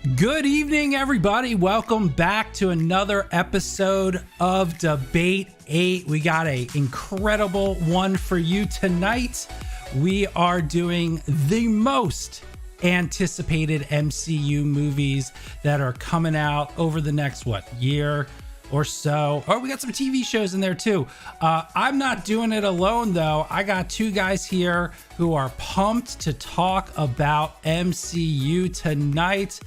Good evening, everybody. Welcome back to another episode of Debate 8. We got an incredible one for you tonight. We are doing the most anticipated MCU movies that are coming out over the next, year or so. Oh, we got some TV shows in there too. I'm not doing it alone though. I got two guys here who are pumped to talk about MCU tonight.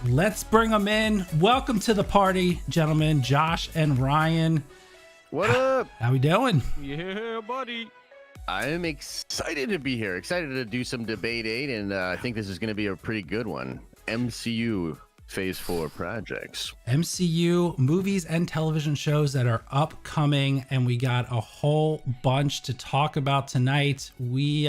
Let's bring them in. Welcome to the party, gentlemen, Josh and Ryan. What up? How we doing? Yeah, buddy. I am excited to be here. Excited to do some Debate 8, and I think this is going to be a pretty good one. MCU Phase 4 projects. MCU movies and television shows that are upcoming, and we got a whole bunch to talk about tonight. We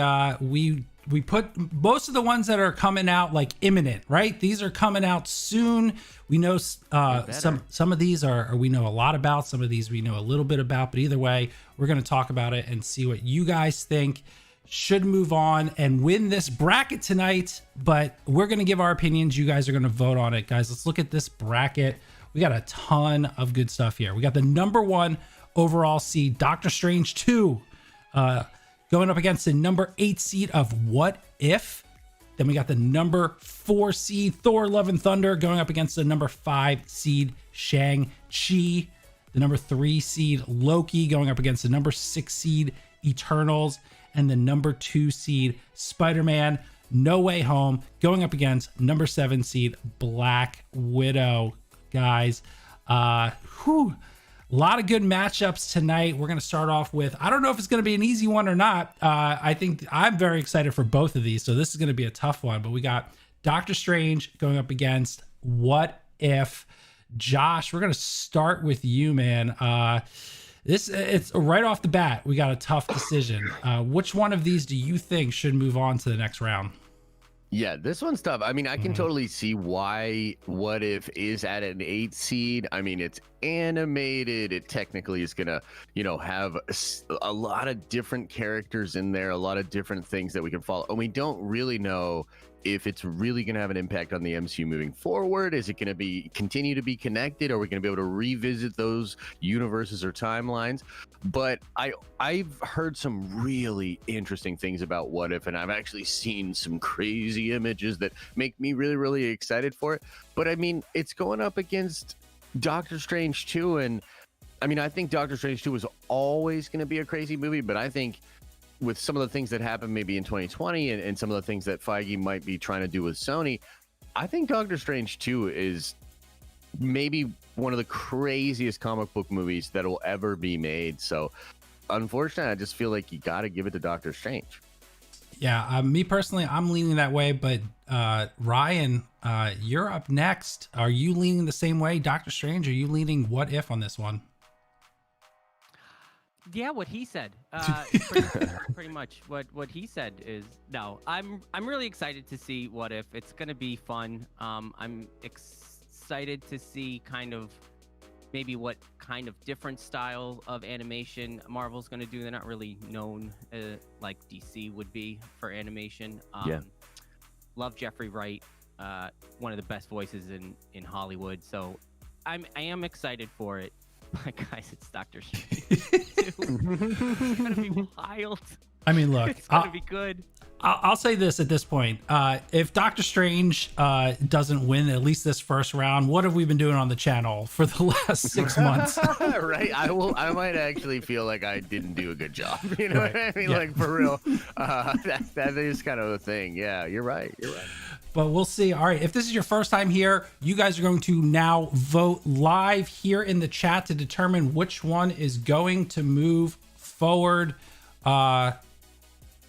put most of the ones that are coming out like imminent, right? These are coming out soon. We know some of these are we know a lot about, some of these we know a little bit about, but either way, we're going to talk about it and see what you guys think should move on and win this bracket tonight. But we're going to give our opinions. You guys are going to vote on it. Guys, let's look at this bracket. We got a ton of good stuff here. We got the number 1 overall seed, Doctor Strange 2, going up against the number 8 seed of What If. Then we got the number 4 seed Thor Love and Thunder going up against the number 5 seed Shang-Chi. The number 3 seed Loki going up against the number 6 seed Eternals. And the number 2 seed Spider-Man No Way Home going up against number 7 seed Black Widow. Guys, a lot of good matchups tonight. We're going to start off with, I don't know if it's going to be an easy one or not. I think I'm very excited for both of these. So this is going to be a tough one, but we got Doctor Strange going up against What If. Josh, we're going to start with you, man. It's right off the bat. We got a tough decision. Which one of these do you think should move on to the next round? Yeah, this one's tough. I mean, I can totally see why What If is at an 8 seed. I mean, it's animated. It technically is going to, have a lot of different characters in there, a lot of different things that we can follow. And we don't really know if it's really going to have an impact on the MCU moving forward. Is it going to continue to be connected? Are we going to be able to revisit those universes or timelines? But I've heard some really interesting things about What If, and I've actually seen some crazy images that make me really, really excited for it. But I mean, it's going up against Doctor Strange 2, and I mean, I think Doctor Strange 2 was always going to be a crazy movie, but I think with some of the things that happened maybe in 2020 and some of the things that Feige might be trying to do with Sony, I think Doctor Strange 2 is maybe one of the craziest comic book movies that will ever be made. So unfortunately, I just feel like you got to give it to Doctor Strange. Yeah, me personally, I'm leaning that way, but Ryan, you're up next. Are you leaning the same way, Doctor Strange? Are you leaning What If on this one? Yeah, what he said. Pretty much what he said is no. I'm really excited to see What If. It's gonna be fun. I'm excited to see kind of maybe what kind of different style of animation Marvel's gonna do. They're not really known like DC would be for animation. Love Jeffrey Wright, one of the best voices in Hollywood. So I am excited for it. But guys, it's Doctor Strange. It's gonna be wild. I mean, look, it's gonna be good. I'll say this at this point: if Doctor Strange doesn't win at least this first round, what have we been doing on the channel for the last 6 months? Right? I might actually feel like I didn't do a good job. You know what I mean? Yeah. Like for real. That is kind of a thing. Yeah, you're right. You're right. But we'll see. All right, if this is your first time here, you guys are going to now vote live here in the chat to determine which one is going to move forward.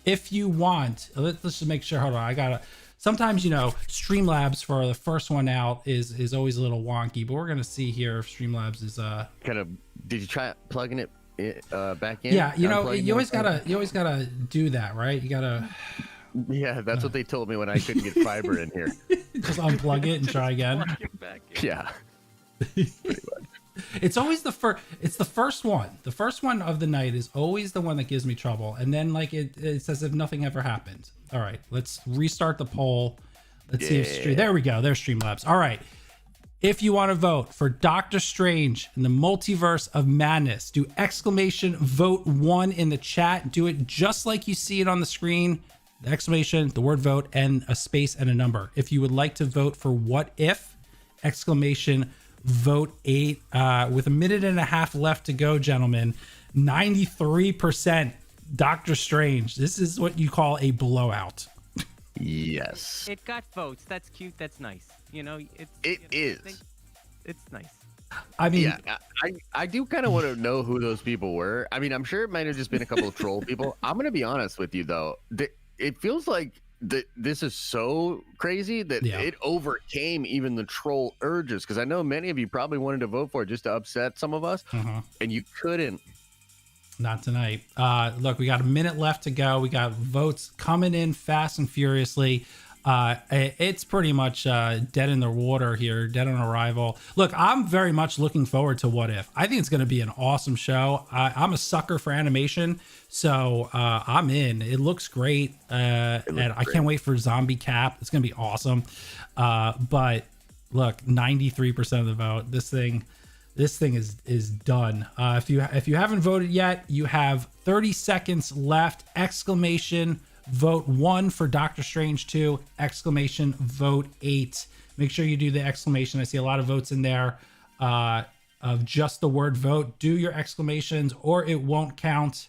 If you want, let's just make sure. Hold on, sometimes Streamlabs for the first one out is always a little wonky, but we're gonna see here if Streamlabs is kind of. Did you try plugging it back in? Yeah, you always gotta do that, right? You gotta. Yeah, that's what they told me when I couldn't get fiber in here. Just unplug it and try again. Yeah. Pretty much. It's always the first. It's the first one. The first one of the night is always the one that gives me trouble, and then like it's as if nothing ever happened. All right, let's restart the poll. Let's see if there we go. There's Streamlabs. All right. If you want to vote for Doctor Strange in the Multiverse of Madness, do exclamation vote 1 in the chat. Do it just like you see it on the screen. The exclamation, the word vote, and a space and a number. If you would like to vote for what if, exclamation vote 8. With a minute and a half left to go, gentlemen, 93% Doctor Strange. This is what you call a blowout. Yes. It got votes. That's cute. That's nice. It's nice. I mean, yeah, I do kind of want to know who those people were. I mean, I'm sure it might have just been a couple of troll people. I'm going to be honest with you, though. It feels like this is so crazy that it overcame even the troll urges. Because I know many of you probably wanted to vote for it just to upset some of us, and you couldn't. Not tonight. Look, we got a minute left to go. We got votes coming in fast and furiously. It's pretty much dead in the water here, dead on arrival. Look, I'm very much looking forward to What If. I think it's going to be an awesome show. I'm a sucker for animation, so I'm in. It looks great, and I can't wait for Zombie Cap. It's going to be awesome. But look, 93% of the vote. This thing is done. If you haven't voted yet, you have 30 seconds left. Exclamation vote 1 for Doctor Strange 2, exclamation vote 8. Make sure you do the exclamation. I see a lot of votes in there of just the word vote. Do your exclamations or it won't count.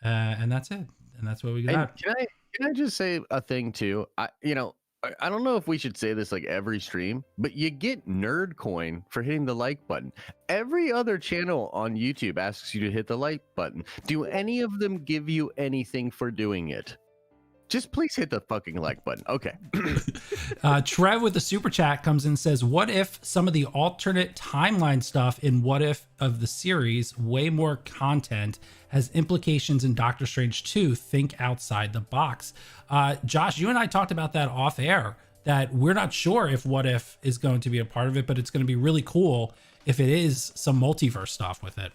And that's it. And that's what we got. Can I just say a thing too? I don't know if we should say this like every stream, but you get nerd coin for hitting the like button. Every other channel on YouTube asks you to hit the like button. Do any of them give you anything for doing it? Just please hit the fucking like button. Okay. Trev with the super chat comes in and says, what if some of the alternate timeline stuff in What If of the series, way more content, has implications in Doctor Strange 2? Think outside the box. Josh, you and I talked about that off air, that we're not sure if What If is going to be a part of it, but it's going to be really cool if it is some multiverse stuff with it.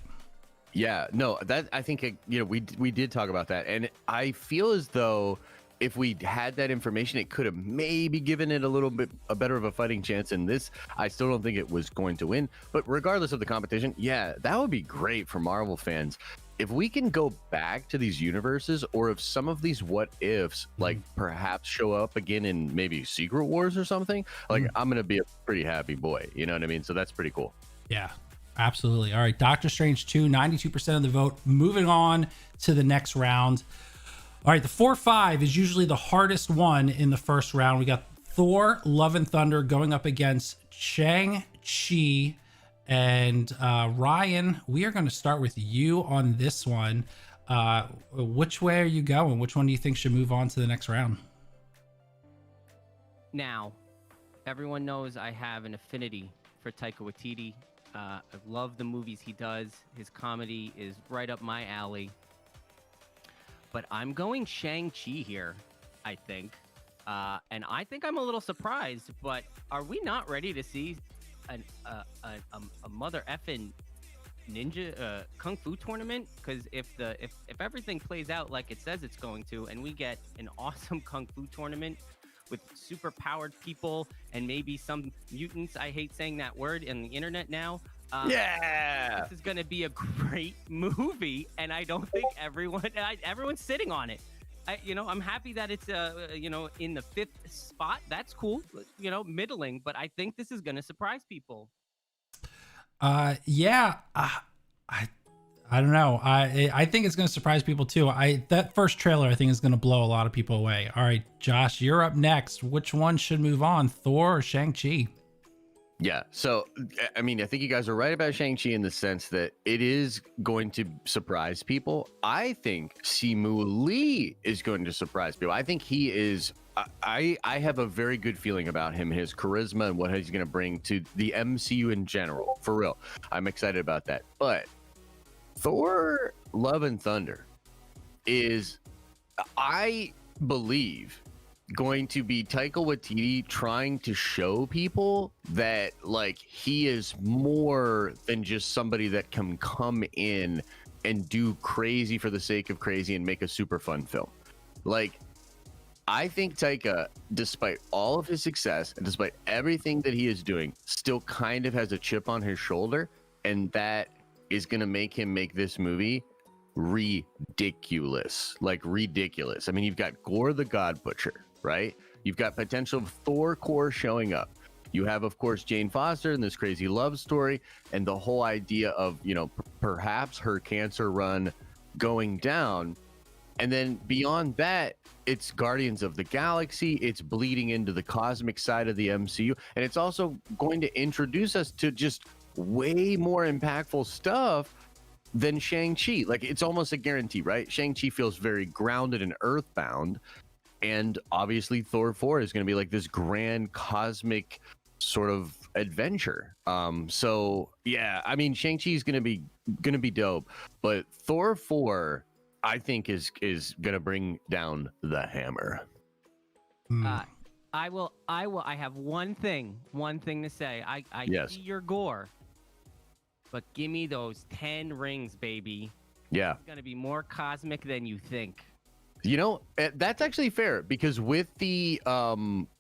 Yeah, no, that I think, we did talk about that. And I feel as though if we had that information, it could have maybe given it a little bit better of a fighting chance in this. I still don't think it was going to win, but regardless of the competition, yeah, that would be great for Marvel fans. If we can go back to these universes, or if some of these what ifs like perhaps show up again in maybe Secret Wars or something, like I'm gonna be a pretty happy boy, you know what I mean? So that's pretty cool. Yeah, absolutely. All right, Doctor Strange 2, 92% of the vote. Moving on to the next round. All right, the 4-5 is usually the hardest one in the first round. We got Thor, Love and Thunder going up against Shang-Chi. And Ryan, we are going to start with you on this one. Which way are you going? Which one do you think should move on to the next round? Now, everyone knows I have an affinity for Taika Waititi. I love the movies he does. His comedy is right up my alley. But I'm going Shang-Chi here, I think. And I think I'm a little surprised, but are we not ready to see a mother effing ninja kung fu tournament? Because if everything plays out like it says it's going to, and we get an awesome kung fu tournament with super powered people and maybe some mutants, I hate saying that word in the internet now. This is going to be a great movie, and I don't think everyone's sitting on it. I'm happy that it's in the 5th spot. That's cool, middling, but I think this is going to surprise people. I don't know. I think it's going to surprise people too. That first trailer I think is going to blow a lot of people away. All right, Josh, you're up next. Which one should move on, Thor or Shang-Chi? Yeah, so I mean, I think you guys are right about Shang-Chi in the sense that it is going to surprise people. I think Simu Lee is going to surprise people. I think he is. I have a very good feeling about him, his charisma, and what he's going to bring to the MCU in general. For real, I'm excited about that. But Thor: Love and Thunder is, I believe, going to be Taika Waititi trying to show people that like he is more than just somebody that can come in and do crazy for the sake of crazy and make a super fun film. Like, I think Taika, despite all of his success and despite everything that he is doing, still kind of has a chip on his shoulder, and that is going to make him make this movie ridiculous. Like ridiculous. I mean, you've got Gore the God Butcher, right? You've got potential Thor core showing up. You have, of course, Jane Foster and this crazy love story, and the whole idea of, you know, perhaps her cancer run going down. And then beyond that, it's Guardians of the Galaxy. It's bleeding into the cosmic side of the MCU. And it's also going to introduce us to just way more impactful stuff than Shang-Chi. Like, it's almost a guarantee, right? Shang-Chi feels very grounded and earthbound. And obviously Thor 4 is going to be like this grand cosmic sort of adventure. So yeah, I mean, Shang-Chi is going to be dope, but Thor 4 I think is going to bring down the hammer. I have one thing to say. I Yes. see your Gore, but give me those 10 rings, baby. Yeah. It's going to be more cosmic than you think. You know, that's actually fair, because with the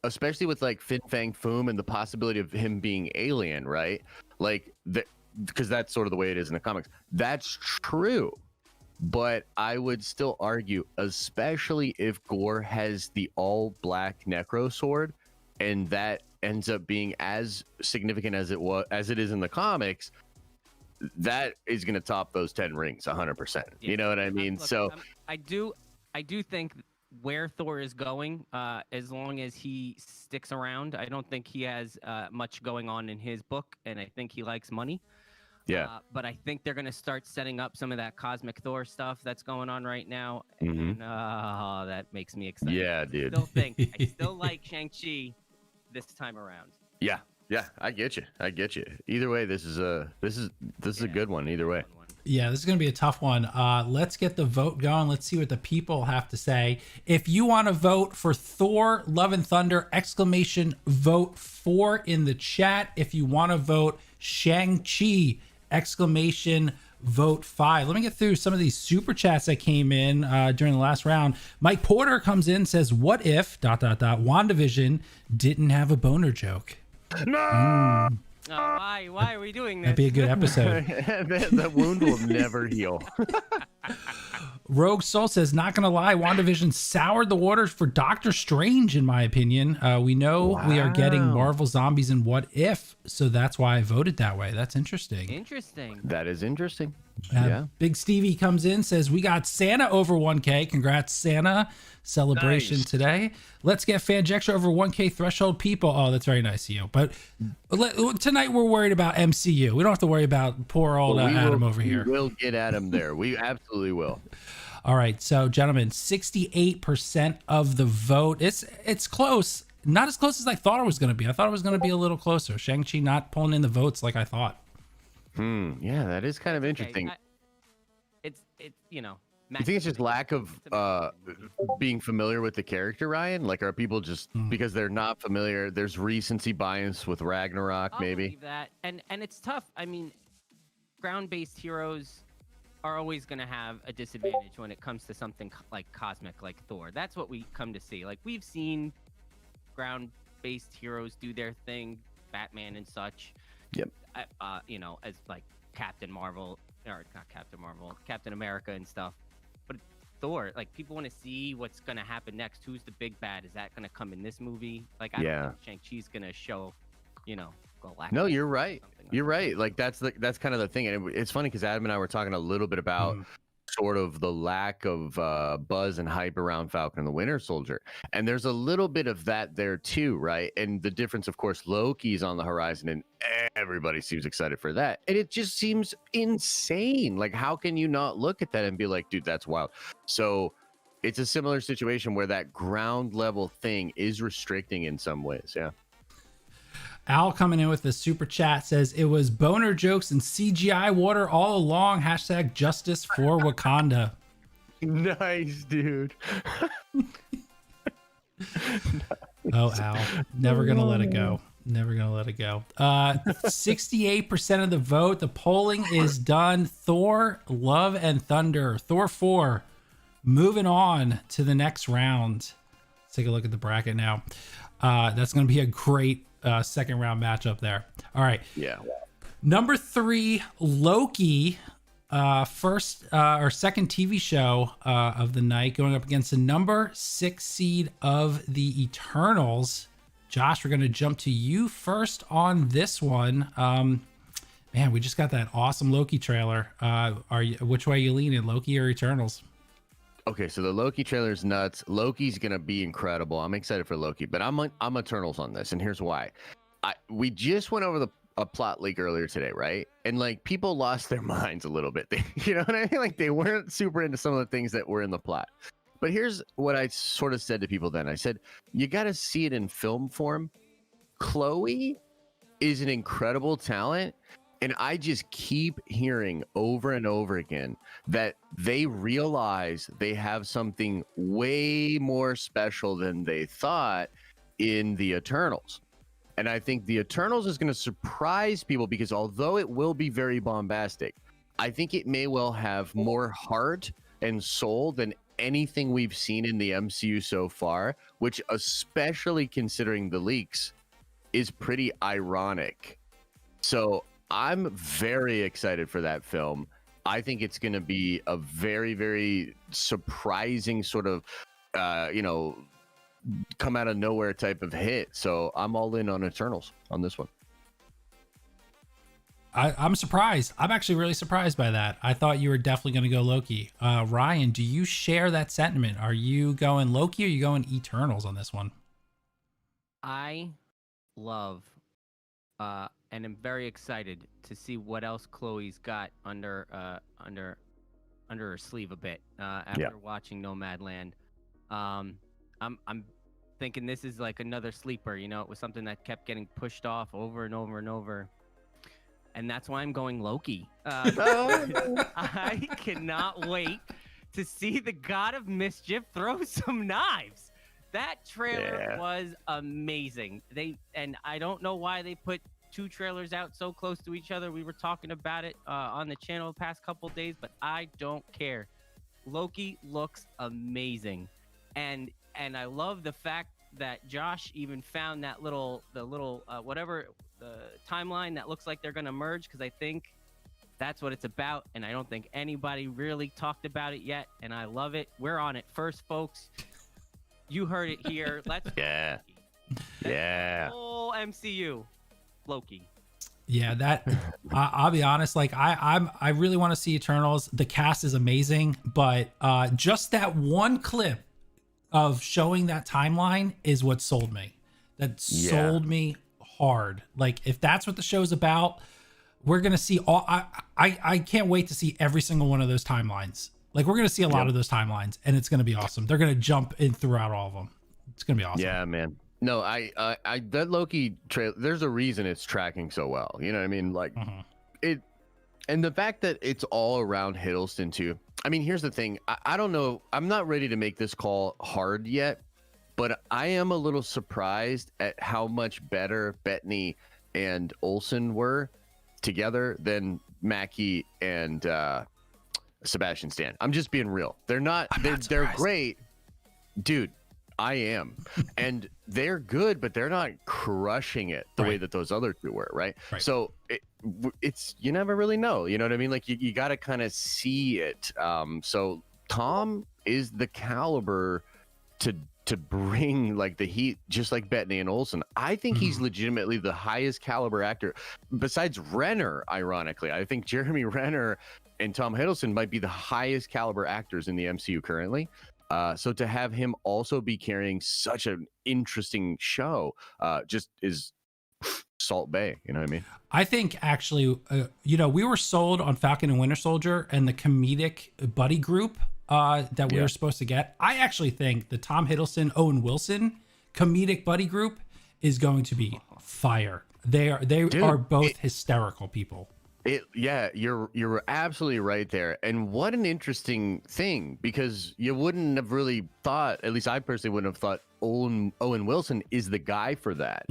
especially with like Fin Fang Foom and the possibility of him being alien, right? Like, because that's sort of the way it is in the comics. That's true. But I would still argue, especially if Gore has the all black Necro sword, and that ends up being as significant as it is in the comics, that is going to top those 10 rings 100%. Yeah. You know what I mean? Look, I do think where Thor is going, as long as he sticks around, I don't think he has much going on in his book, and I think he likes money. Yeah. But I think they're going to start setting up some of that cosmic Thor stuff that's going on right now, Mhm. and that makes me excited. Yeah, dude. I still like Shang-Chi this time around. Yeah, I get you. Either way, this is a good one. Either way. Yeah, this is going to be a tough one. Let's get the vote going. Let's see what the people have to say. If you want to vote for Thor, Love and Thunder, vote 4 in the chat. If you want to vote Shang-Chi, vote 5. Let me get through some of these super chats that came in during the last round. Mike Porter comes in, says, what if ... WandaVision didn't have a boner joke? No! Oh, why are we doing this? That'd be a good episode. That wound will never heal. Rogue Soul says, not gonna lie, WandaVision soured the waters for Doctor Strange, in my opinion. We know we are getting Marvel Zombies in What If, so that's why I voted that way. That's interesting. That is interesting. Big Stevie comes in, says, we got Santa over 1K. Congrats, Santa. Celebration today. Let's get Fanjextra over 1K threshold, people. Oh, that's very nice of you. But tonight we're worried about MCU. We don't have to worry about poor old Adam over here. We will get Adam there. We absolutely will. All right, so gentlemen, 68% of the vote. It's close. Not as close as I thought it was going to be. I thought it was going to be a little closer. Shang-Chi not pulling in the votes like I thought. Yeah, that is kind of interesting. It's you know. You think it's just lack of being familiar with the character, Ryan? Like, are people just because they're not familiar? There's recency bias with Ragnarok, I'll maybe. believe that, and it's tough. I mean, ground-based heroes are always going to have a disadvantage when it comes to something like cosmic, like Thor. That's what we come to see. Like, we've seen ground-based heroes do their thing, Batman and such. Yep. You know, as like Captain America and stuff. But Thor, like, people want to see what's going to happen next. Who's the big bad? Is that going to come in this movie? Like, I don't think Shang-Chi's going to show, you know, Galactus. No, you're right. You're right. Like, that's kind of the thing. And it's funny because Adam and I were talking a little bit about sort of the lack of buzz and hype around Falcon and the Winter Soldier. And there's a little bit of that there too, right? And the difference, of course, Loki's on the horizon and everybody seems excited for that. And it just seems insane. Like, how can you not look at that and be like, dude, that's wild? So it's a similar situation where that ground level thing is restricting in some ways. Yeah. Al coming in with the super chat says, it was boner jokes and CGI water all along. # justice for Wakanda. Nice, dude. Oh, Al. Never going to let it go. 68% of the vote. The polling is done. Thor, Love and Thunder. Thor 4. Moving on to the next round. Let's take a look at the bracket now. That's going to be a great second round matchup there. All right. Yeah. Number 3, Loki, first or second TV show of the night, going up against the number 6 seed of the Eternals. Josh, we're going to jump to you first on this one. Man, we just got that awesome Loki trailer. Which way are you leaning, Loki or Eternals? Okay, so the Loki trailer is nuts. Loki's gonna be incredible. I'm excited for Loki, but I'm Eternals on this, and here's why. We just went over a plot leak earlier today, right? And like people lost their minds a little bit. You know what I mean? Like they weren't super into some of the things that were in the plot. But here's what I sort of said to people then. I said, you got to see it in film form. Chloe is an incredible talent. And I just keep hearing over and over again that they realize they have something way more special than they thought in the Eternals. And I think the Eternals is going to surprise people because although it will be very bombastic, I think it may well have more heart and soul than anything we've seen in the MCU so far, which, especially considering the leaks, is pretty ironic. So I'm very excited for that film. I think it's going to be a very, very surprising sort of, come out of nowhere type of hit. So I'm all in on Eternals on this one. I'm surprised. I'm actually really surprised by that. I thought you were definitely going to go Loki. Ryan, do you share that sentiment? Are you going Loki or are you going Eternals on this one? I love and I'm very excited to see what else Chloe's got under her sleeve a bit after watching Nomadland. I'm thinking this is like another sleeper. You know, it was something that kept getting pushed off over and over and over, and that's why I'm going Loki. I cannot wait to see the God of Mischief throw some knives. That trailer was amazing. I don't know why they put 2 trailers out so close to each other. We were talking about it on the channel the past couple days, but I don't care. Loki looks amazing, and I love the fact that Josh even found that the timeline that looks like they're gonna merge, because I think that's what it's about, and I don't think anybody really talked about it yet, and I love it. We're on it first, folks. You heard it here. Let's whole MCU. Loki. Yeah, that I'll be honest, like I really want to see Eternals. The cast is amazing, but just that one clip of showing that timeline is what sold me. That sold me hard. Like if that's what the show's about, we're gonna see all. I can't wait to see every single one of those timelines. Like we're gonna see a lot of those timelines, and it's gonna be awesome. They're gonna jump in throughout all of them. It's gonna be awesome. Yeah, man. No, I that Loki trailer, there's a reason it's tracking so well. You know what I mean? Like it, and the fact that it's all around Hiddleston too. I mean, here's the thing. I don't know. I'm not ready to make this call hard yet, but I am a little surprised at how much better Bettany and Olsen were together than Mackie and Sebastian Stan. I'm just being real. They're not. They're great, dude. I am. And they're good, but they're not crushing it the way that those other two were, right? So it's you never really know. You know what I mean? Like you got to kind of see it. So Tom is the caliber to bring like the heat, just like Bettany and Olsen. I think he's legitimately the highest caliber actor besides Renner. Ironically, I think Jeremy Renner and Tom Hiddleston might be the highest caliber actors in the MCU currently. So to have him also be carrying such an interesting show just is Salt Bay. You know what I mean? I think actually, we were sold on Falcon and Winter Soldier and the comedic buddy group that we were supposed to get. I actually think the Tom Hiddleston, Owen Wilson comedic buddy group is going to be fire. They are both hysterical people. You're absolutely right there. And what an interesting thing, because you wouldn't have really thought, at least I personally wouldn't have thought Owen Wilson is the guy for that.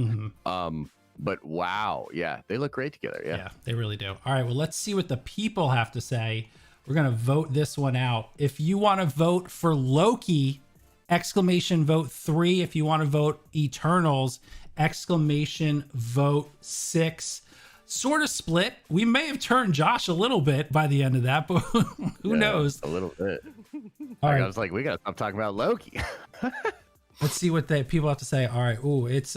But wow, they look great together. Yeah, they really do. All right, well, let's see what the people have to say. We're going to vote this one out. If you want to vote for Loki, exclamation vote 3 if you want to vote Eternals, exclamation vote 6. Sort of split. We may have turned Josh a little bit by the end of that, but who knows? A little bit. All right. I was like, we gotta stop talking about Loki. Let's see what the people have to say. All right. Ooh, it's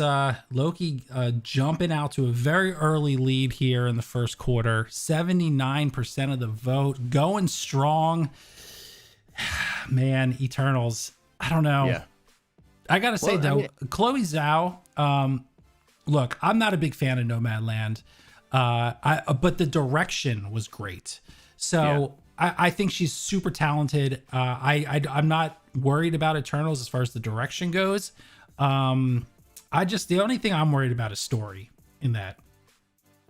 Loki jumping out to a very early lead here in the first quarter. 79% of the vote, going strong. Man, Eternals. I don't know. Yeah. I gotta say though, Chloe Zhao. Look, I'm not a big fan of Nomadland, but the direction was great. So I think she's super talented. I'm not worried about Eternals as far as the direction goes. The only thing I'm worried about is story in that.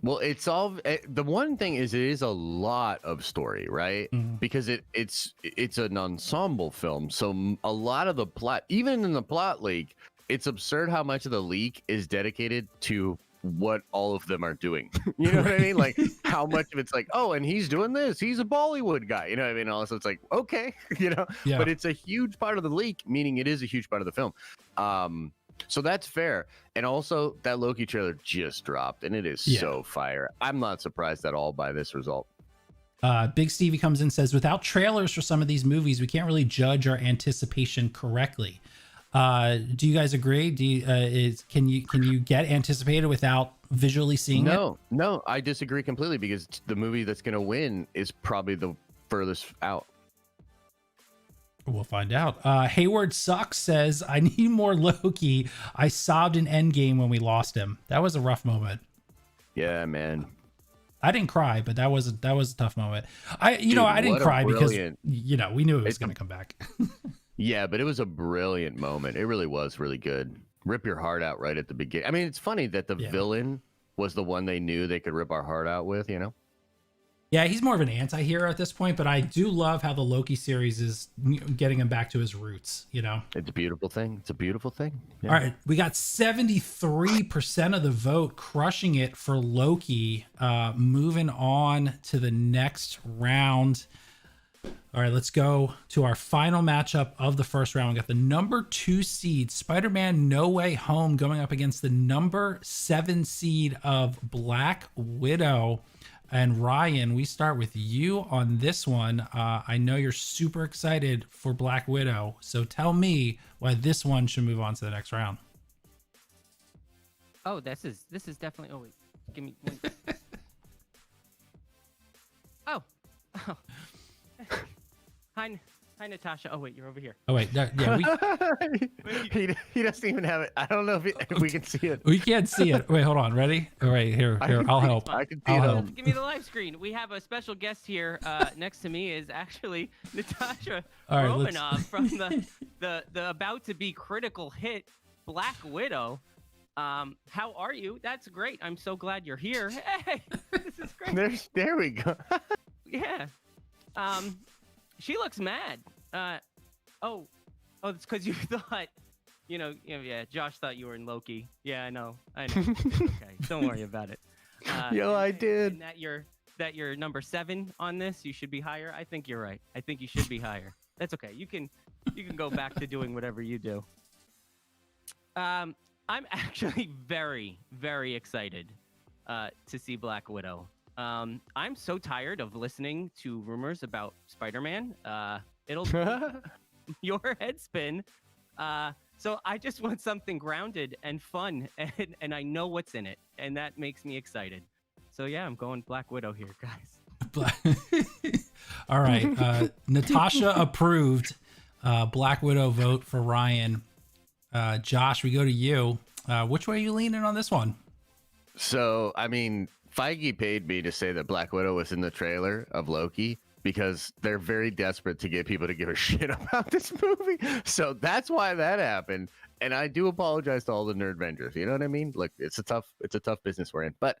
Well, it's all the one thing is it is a lot of story, right? Because it's an ensemble film, so a lot of the plot, even in the plot leak, it's absurd how much of the leak is dedicated to what all of them are doing. You know what I mean? Like how much of it's like, oh, and he's doing this. He's a Bollywood guy. You know what I mean? Also, it's like, okay, you know. Yeah. But it's a huge part of the leak, meaning it is a huge part of the film. So that's fair. And also that Loki trailer just dropped and it is so fire. I'm not surprised at all by this result. Big Stevie comes in and says, without trailers for some of these movies, we can't really judge our anticipation correctly. Do you guys agree? Can you get anticipated without visually seeing it? No, I disagree completely because the movie that's going to win is probably the furthest out. We'll find out. Hayward Sucks says, I need more Loki. I sobbed in Endgame when we lost him. That was a rough moment. Yeah, man. I didn't cry, but that was a tough moment. I didn't cry because we knew it was going to come back. Yeah, but it was a brilliant moment. It really was really good. Rip your heart out right at the beginning. I mean, it's funny that the villain was the one they knew they could rip our heart out with, you know? Yeah, he's more of an anti-hero at this point, but I do love how the Loki series is getting him back to his roots, you know? It's a beautiful thing. It's a beautiful thing. Yeah. All right, we got 73% of the vote crushing it for Loki, moving on to the next round. All right, let's go to our final matchup of the first round. We got the number 2 seed, Spider-Man No Way Home, going up against the number 7 seed of Black Widow. And Ryan, we start with you on this one. I know you're super excited for Black Widow, so tell me why this one should move on to the next round. Oh, this is definitely. Oh wait, give me one. Oh. Hi, Natasha. Oh wait, you're over here. Oh wait, yeah, he doesn't even have it. I don't know if we can see it. We can't see it. Wait, hold on. Ready? All right, here. I'll help. I can see it. Give me the live screen. We have a special guest here. Next to me is actually Natasha Romanoff from the about to be critical hit Black Widow. How are you? That's great. I'm so glad you're here. Hey, this is great. There we go. Yeah. She looks mad. Oh, it's because you thought, yeah, Josh thought you were in Loki. Yeah, I know. It's okay. Don't worry about it. I did. And that you're number 7 on this, you should be higher. I think you're right. I think you should be higher. That's okay. You can go back to doing whatever you do. I'm actually very, very excited to see Black Widow. I'm so tired of listening to rumors about Spider-Man. It'll your head spin. So I just want something grounded and fun, and I know what's in it, and that makes me excited. So yeah, I'm going Black Widow here, guys. All right, Natasha approved. Black Widow vote for Ryan. Josh, we go to you. Which way are you leaning on this one? So, I mean, Feige paid me to say that Black Widow was in the trailer of Loki because they're very desperate to get people to give a shit about this movie. So that's why that happened. And I do apologize to all the nerd vendors. You know what I mean? Look, it's a tough business we're in. But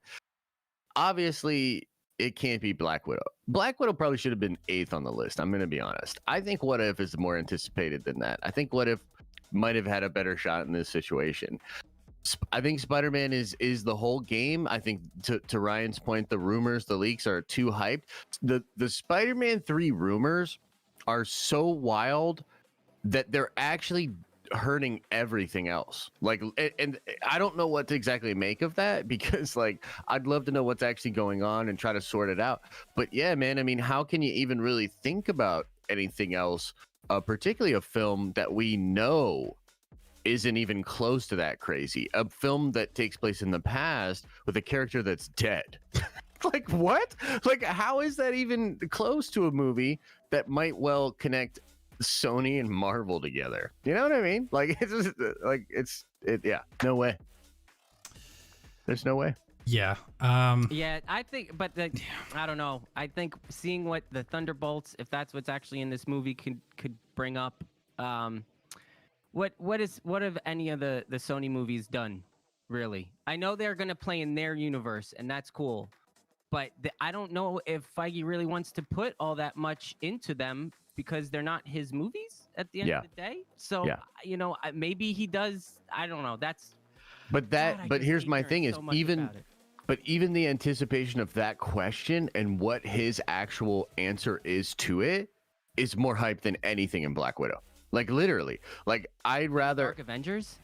obviously, it can't be Black Widow. Black Widow probably should have been 8th on the list. I'm going to be honest. I think What If is more anticipated than that. I think What If might have had a better shot in this situation. I think Spider-Man is the whole game. I think to Ryan's point, the rumors, the leaks are too hyped. The Spider-Man 3 rumors are so wild that they're actually hurting everything else. Like, and I don't know what to exactly make of that, because like I'd love to know what's actually going on and try to sort it out. But yeah, man, I mean, how can you even really think about anything else, particularly a film that we know isn't even close to that crazy, a film that takes place in the past with a character that's dead? Like, what? Like, how is that even close to a movie that might well connect Sony and Marvel together? You know what I mean? Like, it's just, like, yeah, no way. There's no way. Yeah. Yeah, I think, but I don't know. I think seeing what the Thunderbolts, if that's what's actually in this movie, could bring up. What have any of the Sony movies done, really? I know they're gonna play in their universe, and that's cool, but I don't know if Feige really wants to put all that much into them, because they're not his movies at the end of the day. So you know, maybe he does. I don't know. That's. But here's my thing: is even the anticipation of that question and what his actual answer is to it is more hype than anything in Black Widow. Like, literally. Like, I'd rather Dark Avengers.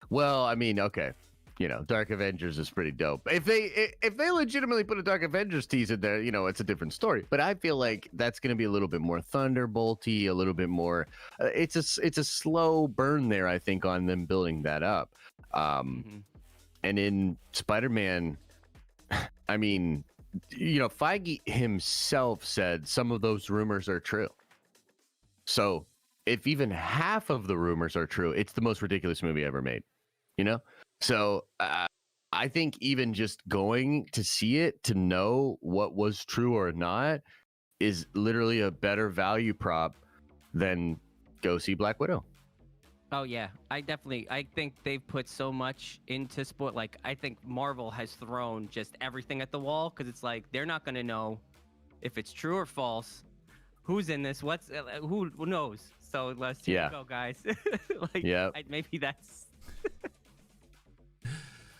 Well, I mean, okay, you know, Dark Avengers is pretty dope. If they legitimately put a Dark Avengers tease in there, you know, it's a different story. But I feel like that's going to be a little bit more Thunderbolty, a little bit more. It's a slow burn there, I think, on them building that up. And in Spider-Man, I mean, you know, Feige himself said some of those rumors are true. So if even half of the rumors are true, it's the most ridiculous movie ever made, you know? So I think even just going to see it to know what was true or not is literally a better value prop than go see Black Widow. Oh yeah, I think they've put so much into sport. Like, I think Marvel has thrown just everything at the wall, because it's like they're not gonna know if it's true or false. Who's in this? Who knows? So let's go, guys. Like, maybe that's.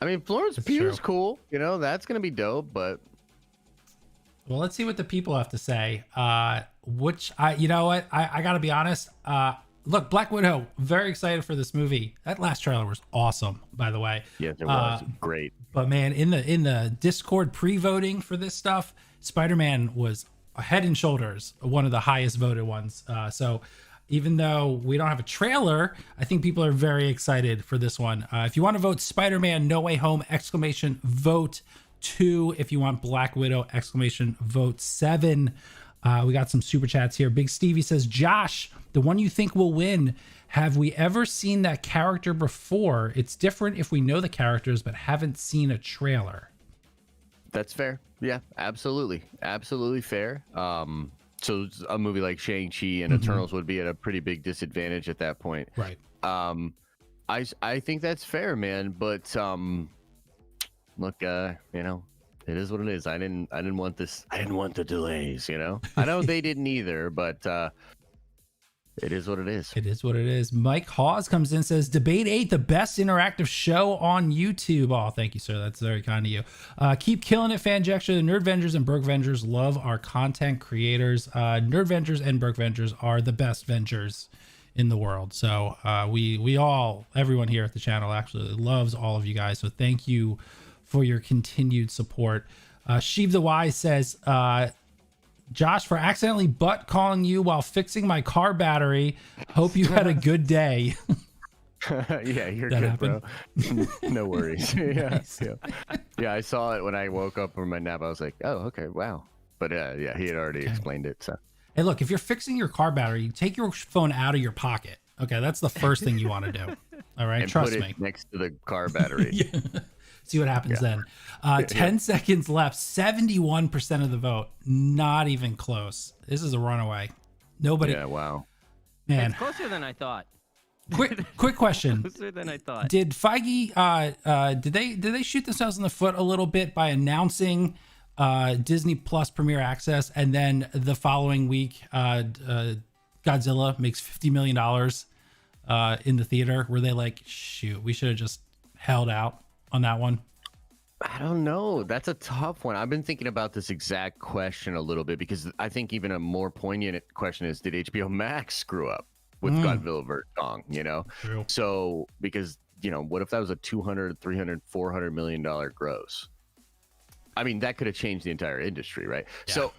I mean, Florence Pugh's cool. You know, that's gonna be dope. But well, let's see what the people have to say. You know what? I gotta be honest. Look, Black Widow, very excited for this movie. That last trailer was awesome, by the way. Yes, it was great. But man, in the Discord pre-voting for this stuff, Spider-Man was head and shoulders one of the highest voted ones. So even though we don't have a trailer, I think people are very excited for this one. If you want to vote Spider-Man No Way Home, vote 2. If you want Black Widow, vote 7. We got some super chats here. Big Stevie says, Josh, the one you think will win, have we ever seen that character before? It's different if we know the characters but haven't seen a trailer. That's fair. Yeah, absolutely. Absolutely fair. So a movie like Shang-Chi and Eternals would be at a pretty big disadvantage at that point. Right. I think that's fair, man. But look, you know, it is what it is. I didn't want this. I didn't want the delays, you know. I know they didn't either, but it is what it is. It is what it is. Mike Hawes comes in and says, Debate 8, the best interactive show on YouTube. Oh, thank you, sir. That's very kind of you. Keep killing it, Fanjecture. The Nerdvengers and Bergvengers love our content creators. Nerdvengers and Bergvengers are the best Vengers in the world. So we all, everyone here at the channel actually loves all of you guys. So thank you for your continued support. Sheev the Wise says, Josh, for accidentally butt calling you while fixing my car battery. Hope you had a good day. Yeah, you're that good, happened? bro. No worries. Yeah, I saw it when I woke up from my nap. I was like, oh, okay, wow. But yeah, he had already explained it. So, hey, look, if you're fixing your car battery, take your phone out of your pocket. Okay, that's the first thing you want to do. All right, and trust put me. it next to the car battery. Yeah. See what happens then. 10 seconds left. 71% of the vote. Not even close. This is a runaway. Nobody. Yeah, wow. Man. It's closer than I thought. Quick question. Closer than I thought. Did Feige did they shoot themselves in the foot a little bit by announcing Disney Plus Premier Access, and then the following week Godzilla makes $50 million in the theater? Were they like, shoot, we should have just held out on that one? I don't know. That's a tough one. I've been thinking about this exact question a little bit, because I think even a more poignant question is, did HBO Max screw up? with Godzilla vs. Kong, you know? True. So, because, you know, what if that was a 200, 300, $400 million gross? I mean, that could have changed the entire industry, right? Yeah. So,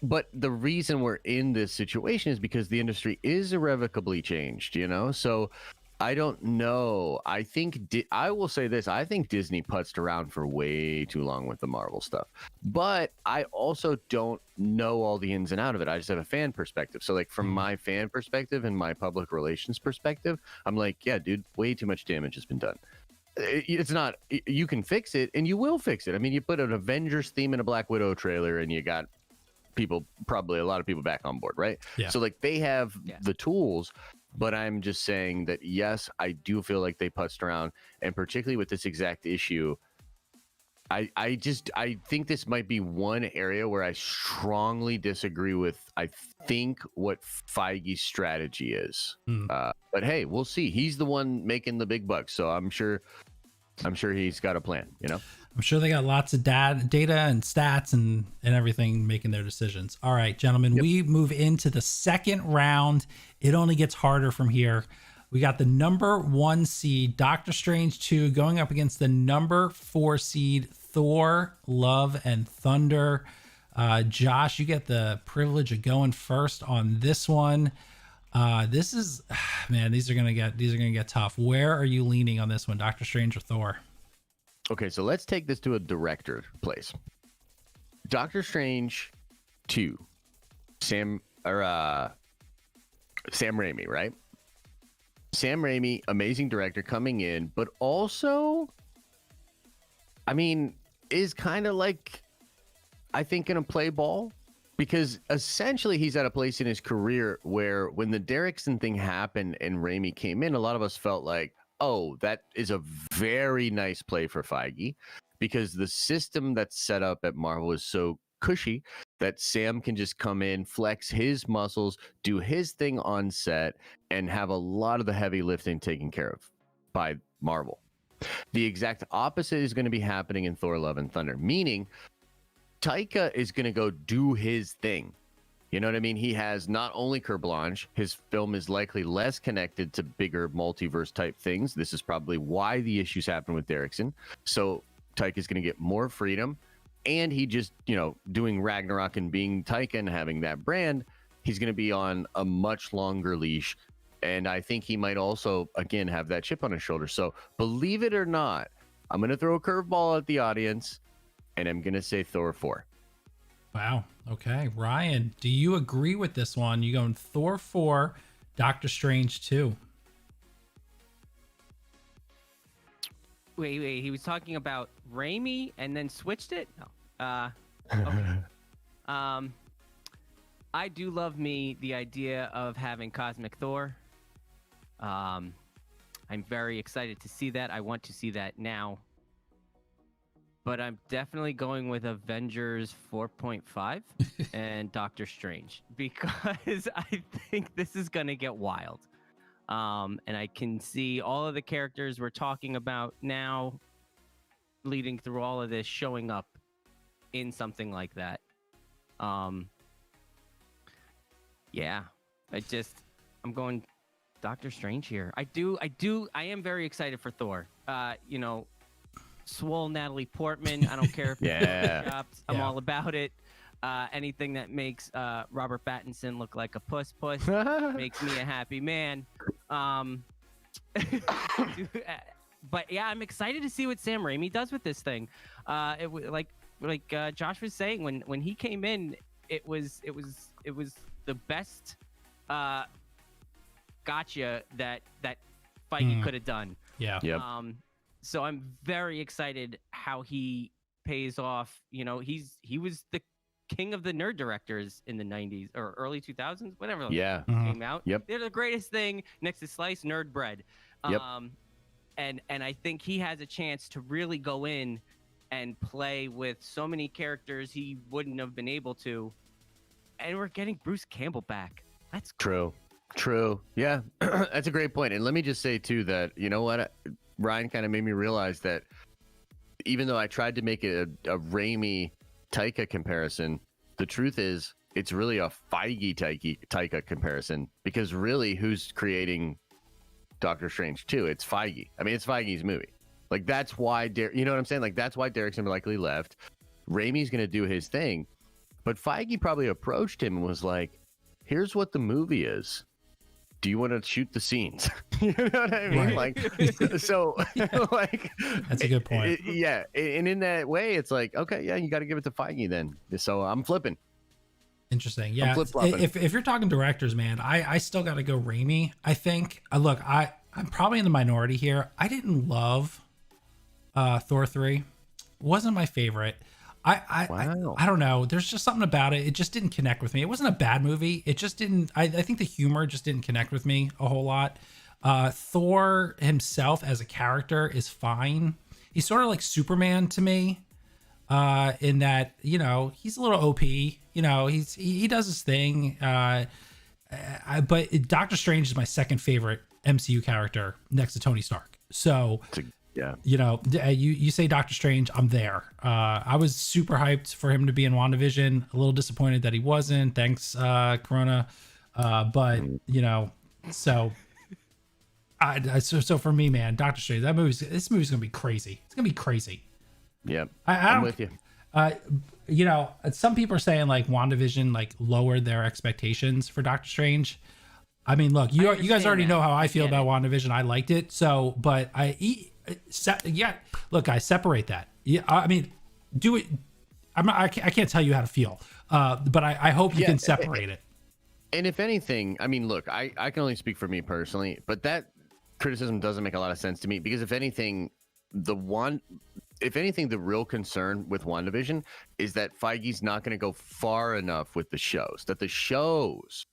but the reason we're in this situation is because the industry is irrevocably changed, you know? So I don't know. I think I will say this. I think Disney putzed around for way too long with the Marvel stuff. But I also don't know all the ins and out of it. I just have a fan perspective. So like from my fan perspective and my public relations perspective, I'm like, yeah, dude, way too much damage has been done. It's not, you can fix it and you will fix it. I mean, you put an Avengers theme in a Black Widow trailer and you got people, probably a lot of people back on board, right? Yeah. So like they have the tools, but I'm just saying that, yes, I do feel like they putzed around, and particularly with this exact issue, I think this might be one area where I strongly disagree with, I think, what Feige's strategy is. But hey, we'll see. He's the one making the big bucks, so I'm sure he's got a plan, you know? I'm sure they got lots of data and stats and everything making their decisions. All right, gentlemen, we move into the second round. It only gets harder from here. We got the number 1 seed, Doctor Strange 2, going up against the number 4 seed, Thor, Love and Thunder. Josh, you get the privilege of going first on this one. This is, man, these are gonna get tough. Where are you leaning on this one, Doctor Strange or Thor? Okay, so let's take this to a director place. Doctor Strange 2, Sam Raimi, right? Sam Raimi, amazing director coming in, but also, I mean, is kind of like, I think, gonna play ball, because essentially he's at a place in his career where when the Derrickson thing happened and Raimi came in, a lot of us felt like, oh, that is a very nice play for Feige, because the system that's set up at Marvel is so cushy that Sam can just come in, flex his muscles, do his thing on set, and have a lot of the heavy lifting taken care of by Marvel. The exact opposite is going to be happening in Thor, Love and Thunder, meaning Taika is going to go do his thing. You know what I mean? He has not only carte blanche, his film is likely less connected to bigger multiverse type things. This is probably why the issues happen with Derrickson. So Taika is going to get more freedom, and he just, you know, doing Ragnarok and being Taika and having that brand, he's going to be on a much longer leash. And I think he might also, again, have that chip on his shoulder. So believe it or not, I'm going to throw a curveball at the audience, and I'm going to say Thor 4. Wow. Okay. Ryan, do you agree with this one? You going Thor 4, Doctor Strange 2? Wait. He was talking about Raimi and then switched it? No. Okay. I do love the idea of having Cosmic Thor. I'm very excited to see that. I want to see that now. But I'm definitely going with Avengers 4.5 and Doctor Strange, because I think this is going to get wild. And I can see all of the characters we're talking about now leading through all of this showing up in something like that. Yeah, I'm going Doctor Strange here. I am very excited for Thor. You know, swole Natalie Portman. I don't care if it's I'm all about it. Anything that makes Robert Pattinson look like a puss makes me a happy man. But yeah, I'm excited to see what Sam Raimi does with this thing. Like Josh was saying, when he came in, it was the best gotcha that Feige could have done. Yeah. Yep. So I'm very excited how he pays off. You know, he was the king of the nerd directors in the 90s or early 2000s, whatever came out. Yep. They're the greatest thing next to sliced nerd bread. Yep. And I think he has a chance to really go in and play with so many characters he wouldn't have been able to. And we're getting Bruce Campbell back. That's cool. True. Yeah, that's a great point. And let me just say too that, you know what, Ryan kind of made me realize that even though I tried to make it a Raimi Taika comparison, the truth is it's really a Feige Taika comparison, because really, who's creating Doctor Strange 2? It's Feige. I mean, it's Feige's movie. Like, that's why you know what I'm saying? Like, that's why Derrickson likely left. Raimi's going to do his thing, but Feige probably approached him and was like, "Here's what the movie is. Do you want to shoot the scenes?" You know what I mean? Right. Like, so, like, That's a good point. Yeah, and in that way, it's like, okay, yeah, you got to give it to Feige then. So I'm flipping. Interesting. Yeah. flip-flopping. If you're talking directors, man, I still got to go Raimi. I think. Look, I'm probably in the minority here. I didn't love Thor 3. Wasn't my favorite. Wow. I don't know. There's just something about it. It just didn't connect with me. It wasn't a bad movie. It just didn't. I think the humor just didn't connect with me a whole lot. Thor himself as a character is fine. He's sort of like Superman to me, in that, you know, he's a little OP. You know, he does his thing. But Doctor Strange is my second favorite MCU character next to Tony Stark. So. Yeah. You know, you say Doctor Strange, I'm there. I was super hyped for him to be in WandaVision. A little disappointed that he wasn't. Thanks, Corona. But you know, so for me, man, Doctor Strange, this movie's gonna be crazy. It's gonna be crazy. Yeah. I'm with you. You know, some people are saying like WandaVision like lowered their expectations for Doctor Strange. I mean, look, you guys already know how I feel about WandaVision. I liked it, so but look, guys, separate that. Yeah, I mean, do it. I can't tell you how to feel, but I hope you can separate it. And if anything, I mean, look, I can only speak for me personally, but that criticism doesn't make a lot of sense to me, because if anything, the real concern with WandaVision is that Feige's not going to go far enough with the shows, that the shows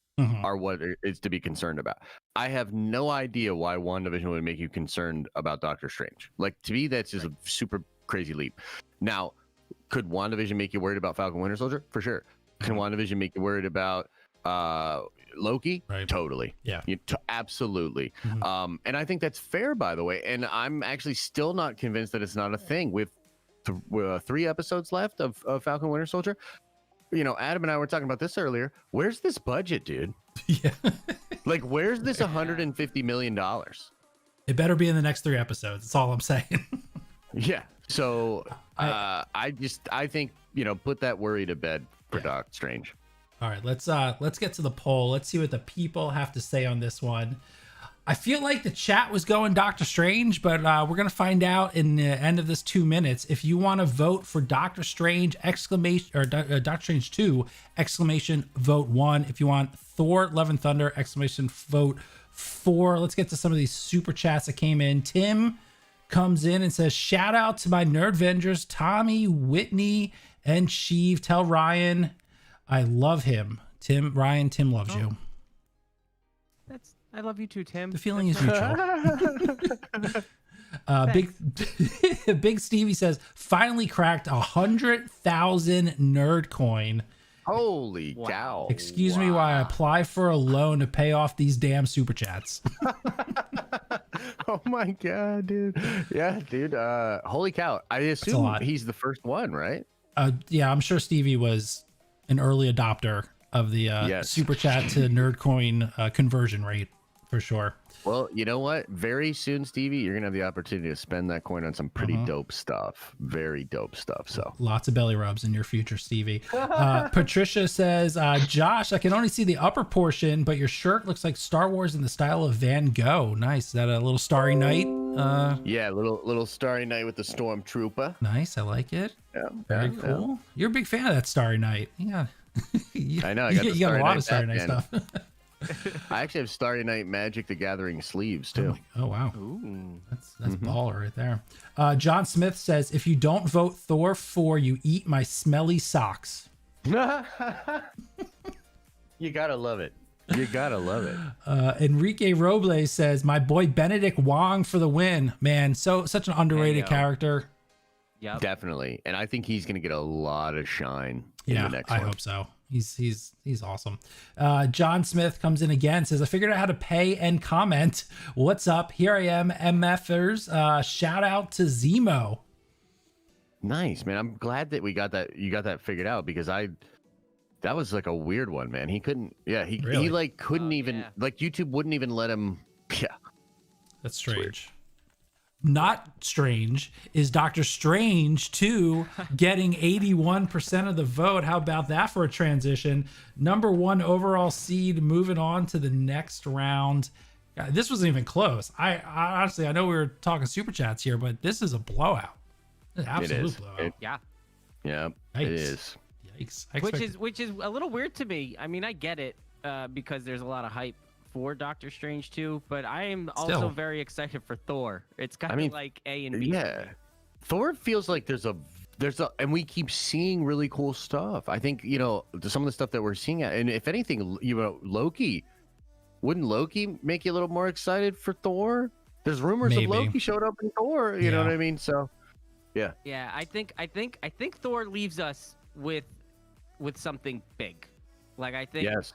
are what is to be concerned about. I have no idea why WandaVision would make you concerned about Doctor Strange. Like, to me, that's just a super crazy leap. Now, could WandaVision make you worried about Falcon Winter Soldier? For sure. Can WandaVision make you worried about Loki? Right. Totally. Yeah. Absolutely. And I think that's fair, by the way. And I'm actually still not convinced that it's not a thing. With 3 episodes left of Falcon Winter Soldier. You know, Adam and I were talking about this earlier. Where's this budget, dude? Yeah. Like, where's this $150 million? It better be in the next 3 episodes. That's all I'm saying. Yeah. So I think, you know, put that worry to bed for Doctor Strange. All right, let's get to the poll. Let's see what the people have to say on this one. I feel like the chat was going Doctor Strange, but we're going to find out in the end of this 2 minutes. If you want to vote for Doctor Strange, exclamation, or Doctor Strange 2, exclamation, vote 1. If you want Thor, Love and Thunder, exclamation, vote 4. Let's get to some of these super chats that came in. Tim comes in and says, shout out to my Nerd Vengers, Tommy, Whitney, and Sheev. Tell Ryan I love him. Tim loves you. I love you too, Tim. The feeling is mutual. Big Stevie says, finally cracked 100,000 nerd coin. Holy cow. Excuse me while I apply for a loan to pay off these damn super chats. Oh my God, dude. Yeah, dude. Holy cow. I assume he's the first one, right? Yeah, I'm sure Stevie was an early adopter of the super chat to nerd coin conversion rate. For sure. Well, you know what? Very soon, Stevie, you're going to have the opportunity to spend that coin on some pretty dope stuff. Very dope stuff. So lots of belly rubs in your future, Stevie. Patricia says, Josh, I can only see the upper portion, but your shirt looks like Star Wars in the style of Van Gogh. Nice. Is that a little Starry Night? Yeah, little Starry Night with the Stormtrooper. Nice. I like it. Yeah, very cool. Yeah. You're a big fan of that Starry Night. Yeah. I know. You got a lot of Starry Night stuff. I actually have Starry Night Magic the Gathering sleeves too. Oh wow. Ooh. That's baller right there. John Smith says, if you don't vote Thor 4, you eat my smelly socks. You gotta love it. You gotta love it. Enrique Robles says, my boy Benedict Wong for the win. Man, such an underrated character. Yeah, definitely. And I think he's gonna get a lot of shine in the next one. I hope so. He's awesome. John Smith comes in again, says, I figured out how to pay and comment. What's up? Here I am, MFers. Shout out to Zemo. Nice, man. I'm glad that you got that figured out, because That was like a weird one, man. He couldn't. Yeah, he Really? like couldn't Oh, even yeah. like YouTube wouldn't even let him. Yeah, That's strange. Not strange is Doctor Strange 2 getting 81% of the vote. How about that for a transition? Number 1 overall seed, moving on to the next round. This wasn't even close. I honestly, I know we were talking super chats here, but this is a blowout. An absolute blowout. Yeah. yeah, Yikes. it is. Yikes. Which is a little weird to me. I mean, I get it because there's a lot of hype for Doctor Strange 2, but I am also Still. very excited for Thor. It's kind of mean, like A and B. Yeah, Thor feels like there's a, and we keep seeing really cool stuff. I think some of the stuff that we're seeing, and if anything, Loki. Wouldn't Loki make you a little more excited for Thor? There's rumors Maybe. of Loki showed up in Thor. You know Yeah. what I mean? So, yeah. Yeah, I think Thor leaves us with something big. Like I think Yes.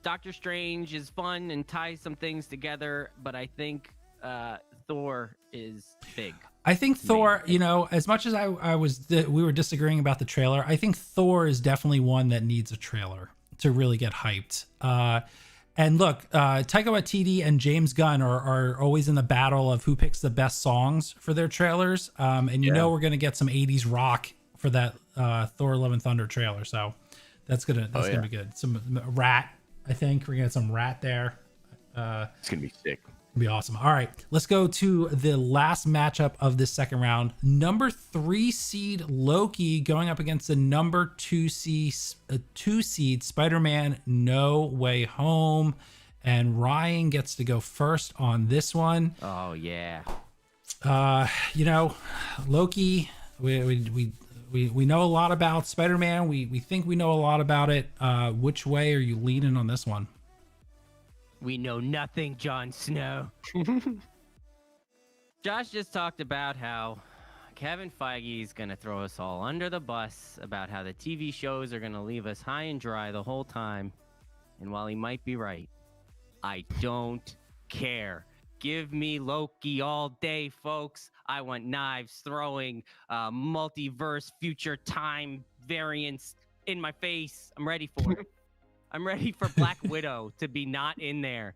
Doctor Strange is fun and ties some things together, but I think Thor is big. I think Thor, as much as we were disagreeing about the trailer, I think Thor is definitely one that needs a trailer to really get hyped. And look, Taika Waititi and James Gunn are always in the battle of who picks the best songs for their trailers. And we're gonna get some 80s rock for that Thor: Love and Thunder trailer. So that's gonna be good. Some Rat, I think we're gonna get some Rat there. It's gonna be sick. Be awesome. All right, let's go to the last matchup of this second round. Number 3 seed Loki going up against the number 2 seed Spider-Man No Way Home, and Ryan gets to go first on this one. Oh yeah. Loki. We know a lot about Spider-Man. We think we know a lot about it. Which way are you leaning on this one? We know nothing, Jon Snow. Josh just talked about how Kevin Feige is going to throw us all under the bus about how the TV shows are going to leave us high and dry the whole time. And while he might be right, I don't care. Give me Loki all day, folks. I want knives throwing, multiverse, future time variants in my face. I'm ready for it. I'm ready for Black Widow to be not in there.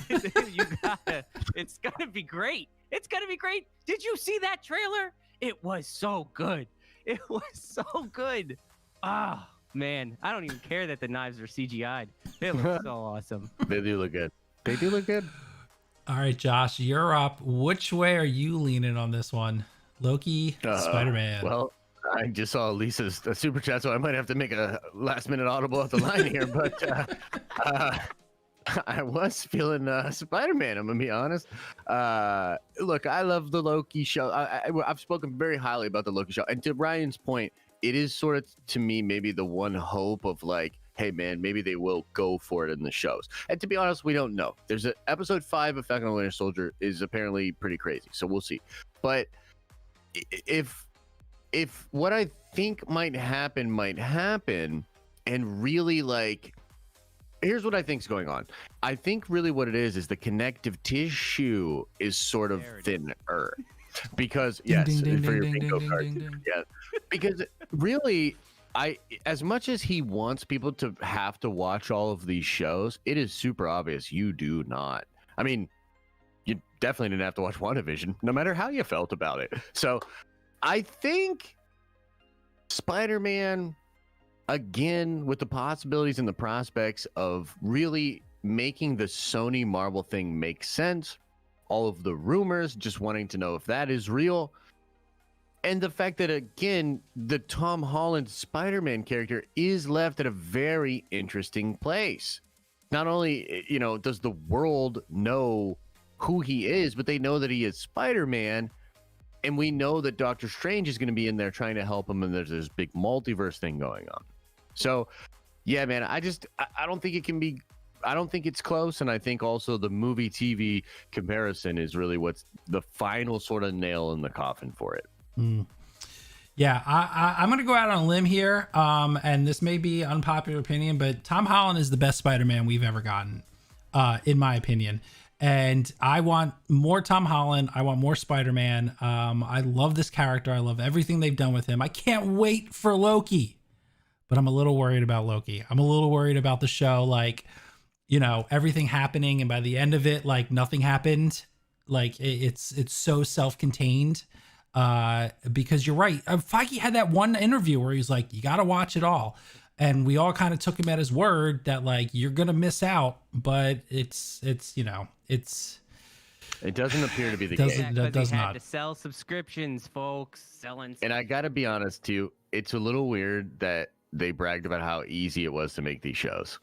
It's gonna be great. It's gonna be great. Did you see that trailer? It was so good. It was so good. Ah, man, I don't even care that the knives are CGI'd. They look so awesome. They do look good. They do look good. All right, Josh, you're up. Which way are you leaning on this one? Loki, Spider-Man. Well, I just saw Lisa's super chat, so I might have to make a last-minute audible at the line here. But I was feeling Spider-Man. I'm gonna be honest. Look, I love the Loki show. I've spoken very highly about the Loki show, and to Ryan's point, it is sort of to me maybe the one hope of like, hey man, maybe they will go for it in the shows. And to be honest, we don't know. There's episode 5 of Falcon and the Winter Soldier is apparently pretty crazy, so we'll see. But if what I think might happen, and really like, here's what I think's going on. I think really what it is the connective tissue is sort of thinner, because yes, for your bingo card, yeah, because really, as much as he wants people to have to watch all of these shows, it is super obvious you do not. I mean, you definitely didn't have to watch WandaVision, no matter how you felt about it. So I think Spider-Man, again, with the possibilities and the prospects of really making the Sony Marvel thing make sense, all of the rumors, just wanting to know if that is real, and the fact that, again, the Tom Holland Spider-Man character is left at a very interesting place. Not only, does the world know who he is, but they know that he is Spider-Man. And we know that Doctor Strange is going to be in there trying to help him, and there's this big multiverse thing going on. So, yeah, man, I don't think it can be. I don't think it's close, and I think also the movie TV comparison is really what's the final sort of nail in the coffin for it. Yeah, I'm going to go out on a limb here, and this may be unpopular opinion, but Tom Holland is the best Spider-Man we've ever gotten, in my opinion. And I want more Tom Holland. I want more Spider-Man. I love this character. I love everything they've done with him. I can't wait for Loki. but I'm a little worried about Loki. I'm a little worried about the show, like, everything happening, and by the end of it, like nothing happened. Like it's so self-contained. Because you're right. Feige had that one interview where he's like, you got to watch it all. And we all kind of took him at his word that like, you're going to miss out, but it doesn't appear to be the case. That does not. To sell subscriptions, folks, selling. And I got to be honest too, it's a little weird that they bragged about how easy it was to make these shows.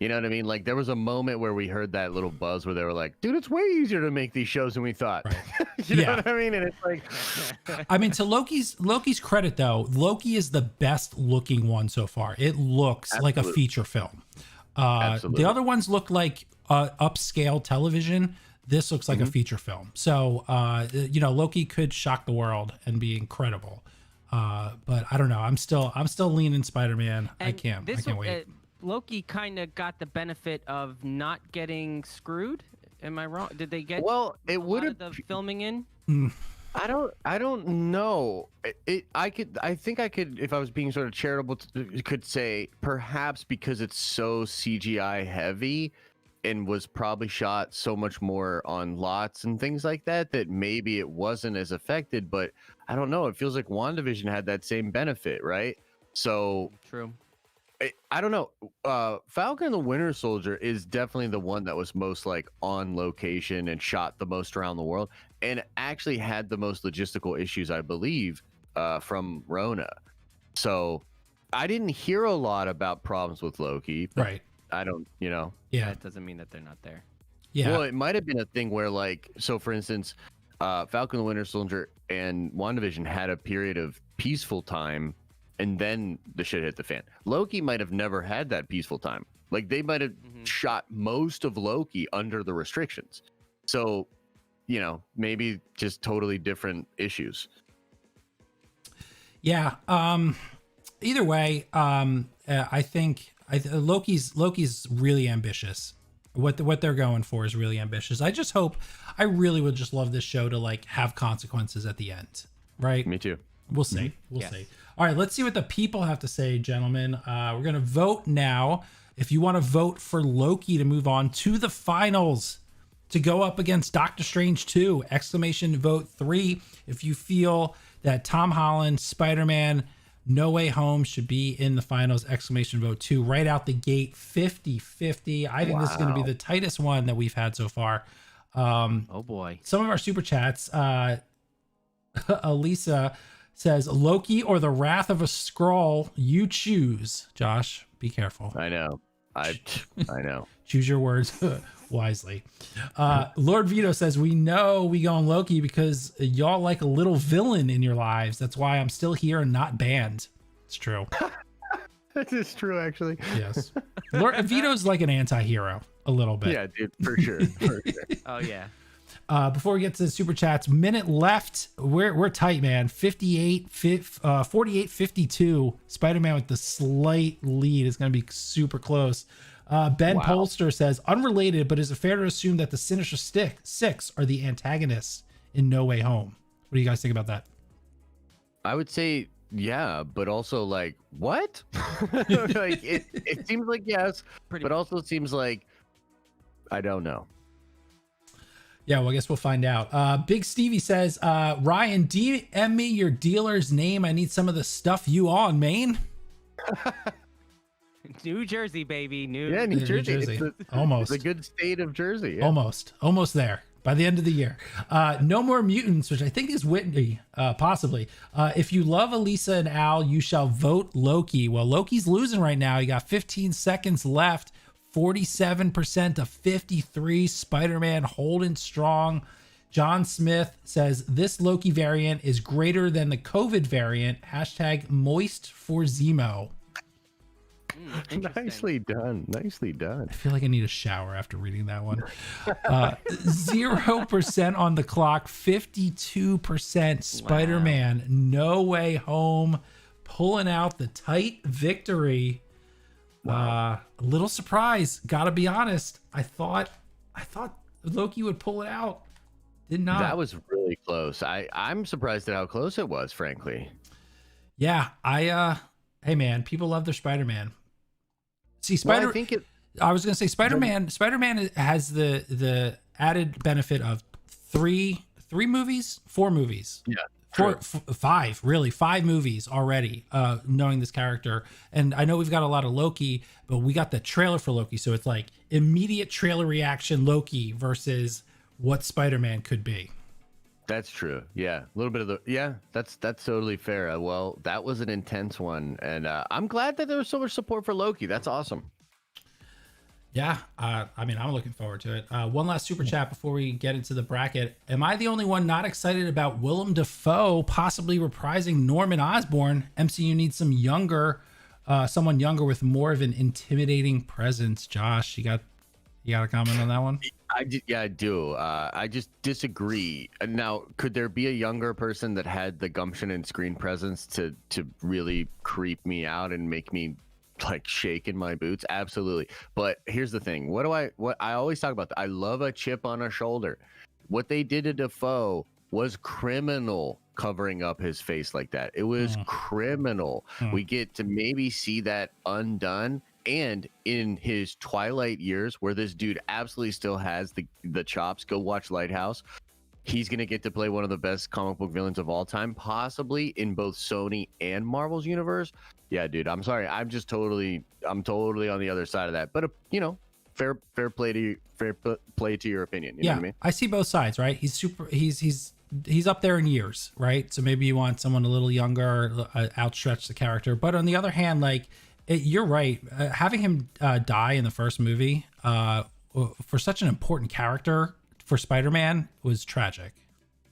You know what I mean? Like there was a moment where we heard that little buzz where they were like, dude, it's way easier to make these shows than we thought. Right. You know what I mean? And it's like, I mean, to Loki's credit though, Loki is the best looking one so far. It looks like a feature film. The other ones look like upscale television. This looks like a feature film. So, Loki could shock the world and be incredible. But I don't know. I'm still leaning Spider-Man. I can't wait. Loki kind of got the benefit of not getting screwed. Am I wrong? Did they get it would have the filming in? I don't know. I think I could, if I was being sort of charitable, could say perhaps because it's so CGI heavy and was probably shot so much more on lots and things like that, that maybe it wasn't as affected. But I don't know. It feels like WandaVision had that same benefit, right? So true. I don't know. Falcon and the Winter Soldier is definitely the one that was most like on location and shot the most around the world, and actually had the most logistical issues, I believe, from Rona. So I didn't hear a lot about problems with Loki. Right. I don't, Yeah. That doesn't mean that they're not there. Yeah. Well, it might have been a thing where, like, so for instance, Falcon and the Winter Soldier and WandaVision had a period of peaceful time, and then the shit hit the fan. Loki might have never had that peaceful time. Like they might have shot most of Loki under the restrictions. So, maybe just totally different issues. Yeah. Either way, I think Loki's really ambitious. What they're going for is really ambitious. I really would just love this show to like have consequences at the end. Right? Me too. We'll see. We'll see. All right, let's see what the people have to say, gentlemen. We're going to vote now. If you want to vote for Loki to move on to the finals, to go up against Doctor Strange 2, exclamation vote 3. If you feel that Tom Holland, Spider-Man, No Way Home should be in the finals, exclamation vote 2. Right out the gate, 50-50. I think this is going to be the tightest one that we've had so far. Oh, boy. Some of our super chats, Elisa says, Loki or the Wrath of a Skrull, you choose. Josh, be careful. I know. I know. Choose your words wisely. Lord Vito says, we know we go on Loki because y'all like a little villain in your lives. That's why I'm still here and not banned. It's true. That is true, actually. Yes. Lord Vito's like an anti-hero a little bit. Yeah, dude, for sure. Oh, yeah. Before we get to the super chats, minute left. We're tight, man. 48-52. Spider-Man with the slight lead is going to be super close. Ben Polster says, unrelated, but is it fair to assume that the Sinister Six are the antagonists in No Way Home? What do you guys think about that? I would say, yeah, but also like, what? Like it seems like yes, but also it seems like I don't know. Yeah, well, I guess we'll find out. Big Stevie says, Ryan, DM me your dealer's name. I need some of the stuff you on, Maine. New Jersey, baby. New Jersey. Almost. The good state of Jersey. Yeah. Almost there by the end of the year. No More Mutants, which I think is Whitney, possibly. If you love Elisa and Al, you shall vote Loki. Well, Loki's losing right now. You got 15 seconds left. 47% to 53. Spider-Man holding strong. John Smith says this Loki variant is greater than the COVID variant. Hashtag moist for Zemo. Nicely done. Nicely done. I feel like I need a shower after reading that one. 0% on the clock. 52% Spider-Man. Wow. No Way Home pulling out the tight victory. Wow. A little surprise, gotta be honest. I thought Loki would pull it out. Did not. That was really close. I'm surprised at how close it was, frankly. Yeah, Hey man, people love their Spider-Man. See, Well, I think it. I was gonna say Spider-Man. Spider-Man has the added benefit of four movies. Yeah. Five, really, 5 movies already. Knowing this character, and I know we've got a lot of Loki, but we got the trailer for Loki, so it's like immediate trailer reaction Loki versus what Spider-Man could be. That's true. Yeah, a little bit of the. Yeah, that's totally fair. Well, that was an intense one, and I'm glad that there was so much support for Loki. That's awesome. Yeah, I mean, I'm looking forward to it. One last super chat before we get into the bracket. Am I the only one not excited about Willem Dafoe possibly reprising Norman Osborn? MCU needs someone younger with more of an intimidating presence. Josh, you got a comment on that one? I do. I just disagree. Now, could there be a younger person that had the gumption and screen presence to really creep me out and make me like shake in my boots? Absolutely. But here's the thing. What I always talk about, I love a chip on a shoulder. What they did to Defoe was criminal, covering up his face like that. It was criminal. We get to maybe see that undone. And in his twilight years, where this dude absolutely still has the chops, go watch Lighthouse. He's going to get to play one of the best comic book villains of all time, possibly in both Sony and Marvel's universe. Yeah, dude, I'm sorry. I'm totally on the other side of that. But, fair play to your opinion. You know what I mean? I see both sides, right? He's up there in years, right? So maybe you want someone a little younger, outstretch the character. But on the other hand, like, you're right. Having him die in the first movie for such an important character for Spider-Man was tragic.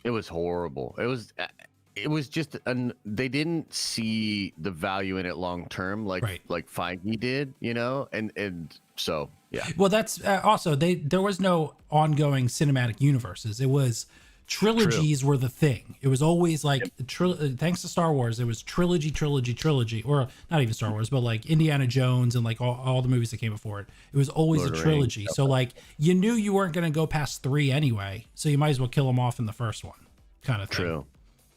It was horrible. It was just they didn't see the value in it long term, like Feige did, and so yeah. Well, that's also there was no ongoing cinematic universes. It was trilogies were the thing. It was always like thanks to Star Wars, it was trilogy, or not even Star Wars, but like Indiana Jones and like all the movies that came before it. It was always Lord a trilogy. So like you knew you weren't going to go past 3 anyway, so you might as well kill them off in the first one, kind of thing. True.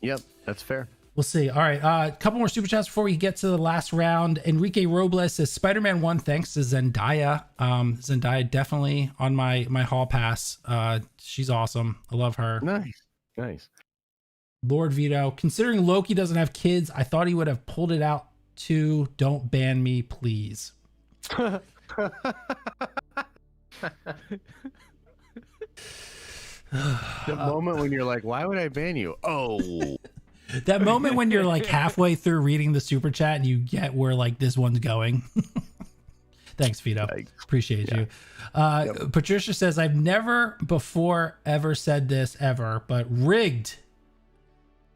Yep, that's fair. We'll see. All right, a couple more super chats before we get to the last round. Enrique Robles says Spider-Man 1 thanks to Zendaya. Zendaya definitely on my hall pass. She's awesome. I love her. Nice. Lord Vito, considering Loki doesn't have kids, I thought he would have pulled it out too. Don't ban me, please. The moment when you're like, why would I ban you? Oh. That moment when you're like halfway through reading the super chat and you get where like this one's going. Thanks, Vito. Appreciate you. Patricia says, I've never before ever said this ever, but rigged.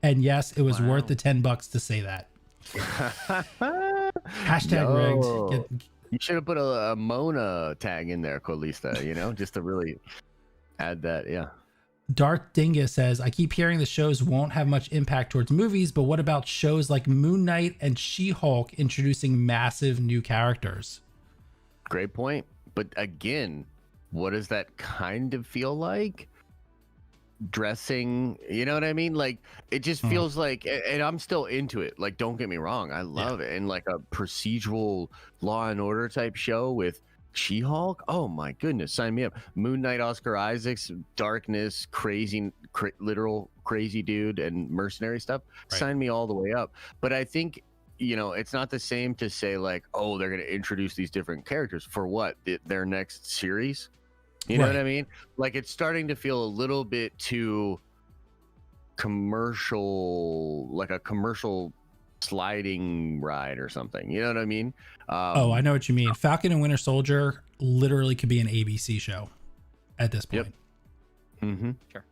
And yes, it was worth the $10 to say that. Hashtag rigged. You should have put a Mona tag in there, Colista, just to really add that. Yeah. Darth Dingus says, I keep hearing the shows won't have much impact towards movies, but what about shows like Moon Knight and She-Hulk introducing massive new characters? Great point. But again, what does that kind of feel like? Dressing, you know what I mean? Like, it just feels like, and I'm still into it. Like, don't get me wrong. I love it. And like a procedural Law and Order type show with She-Hulk, oh my goodness, sign me up. Moon Knight, Oscar Isaacs, darkness, literal crazy dude, and mercenary stuff. Sign me all the way up. But I think it's not the same to say like, oh, they're going to introduce these different characters for what their next series. You know what I mean? Like, it's starting to feel a little bit too commercial, like a commercial sliding ride or something. You know what I mean? I know what you mean. Falcon and Winter Soldier literally could be an ABC show at this point. Sure.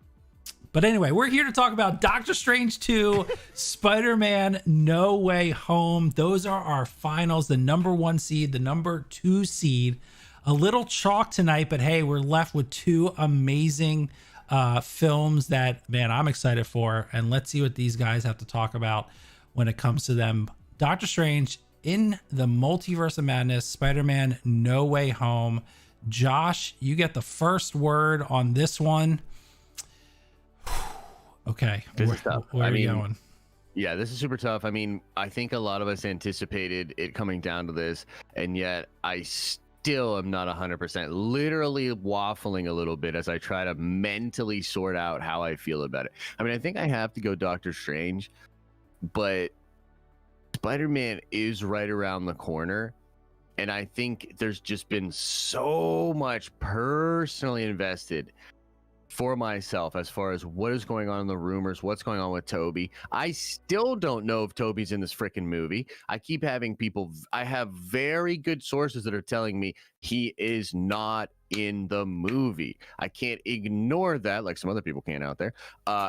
But anyway, we're here to talk about Doctor Strange 2, Spider-Man No Way Home. Those are our finals, the number 1 seed, the number 2 seed. A little chalk tonight, but hey, we're left with 2 amazing films that, man, I'm excited for. And let's see what these guys have to talk about when it comes to them. Doctor Strange in the Multiverse of Madness, Spider-Man No Way Home. Josh, you get the first word on this one. Okay, where are we going? Yeah, this is super tough. I mean, I think a lot of us anticipated it coming down to this, and yet I still am not 100%. Literally waffling a little bit as I try to mentally sort out how I feel about it. I mean, I think I have to go Doctor Strange, but Spider-Man is right around the corner. And I think there's just been so much personally invested for myself as far as what is going on in the rumors, what's going on with Toby. I still don't know if Toby's in this freaking movie. I keep having people, I have very good sources that are telling me he is not in the movie. I can't ignore that, like some other people can out there.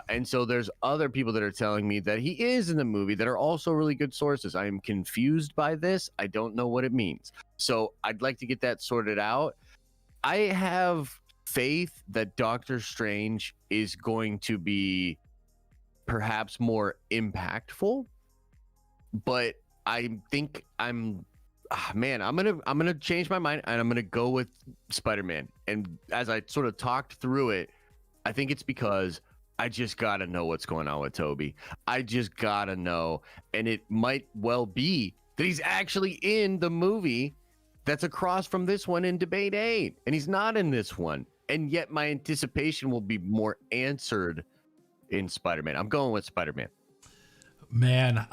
And so there's other people that are telling me that he is in the movie that are also really good sources. I am confused by this. I don't know what it means. So I'd like to get that sorted out. I have faith that Doctor Strange is going to be perhaps more impactful, but I think I'm gonna change my mind and I'm gonna go with Spider-Man. And as I sort of talked through it, I think it's because I just gotta know what's going on with Toby. I just gotta know, and it might well be that he's actually in the movie that's across from this one in Debate 8, and he's not in this one. And yet my anticipation will be more answered in Spider-Man. I'm going with Spider-Man. Man,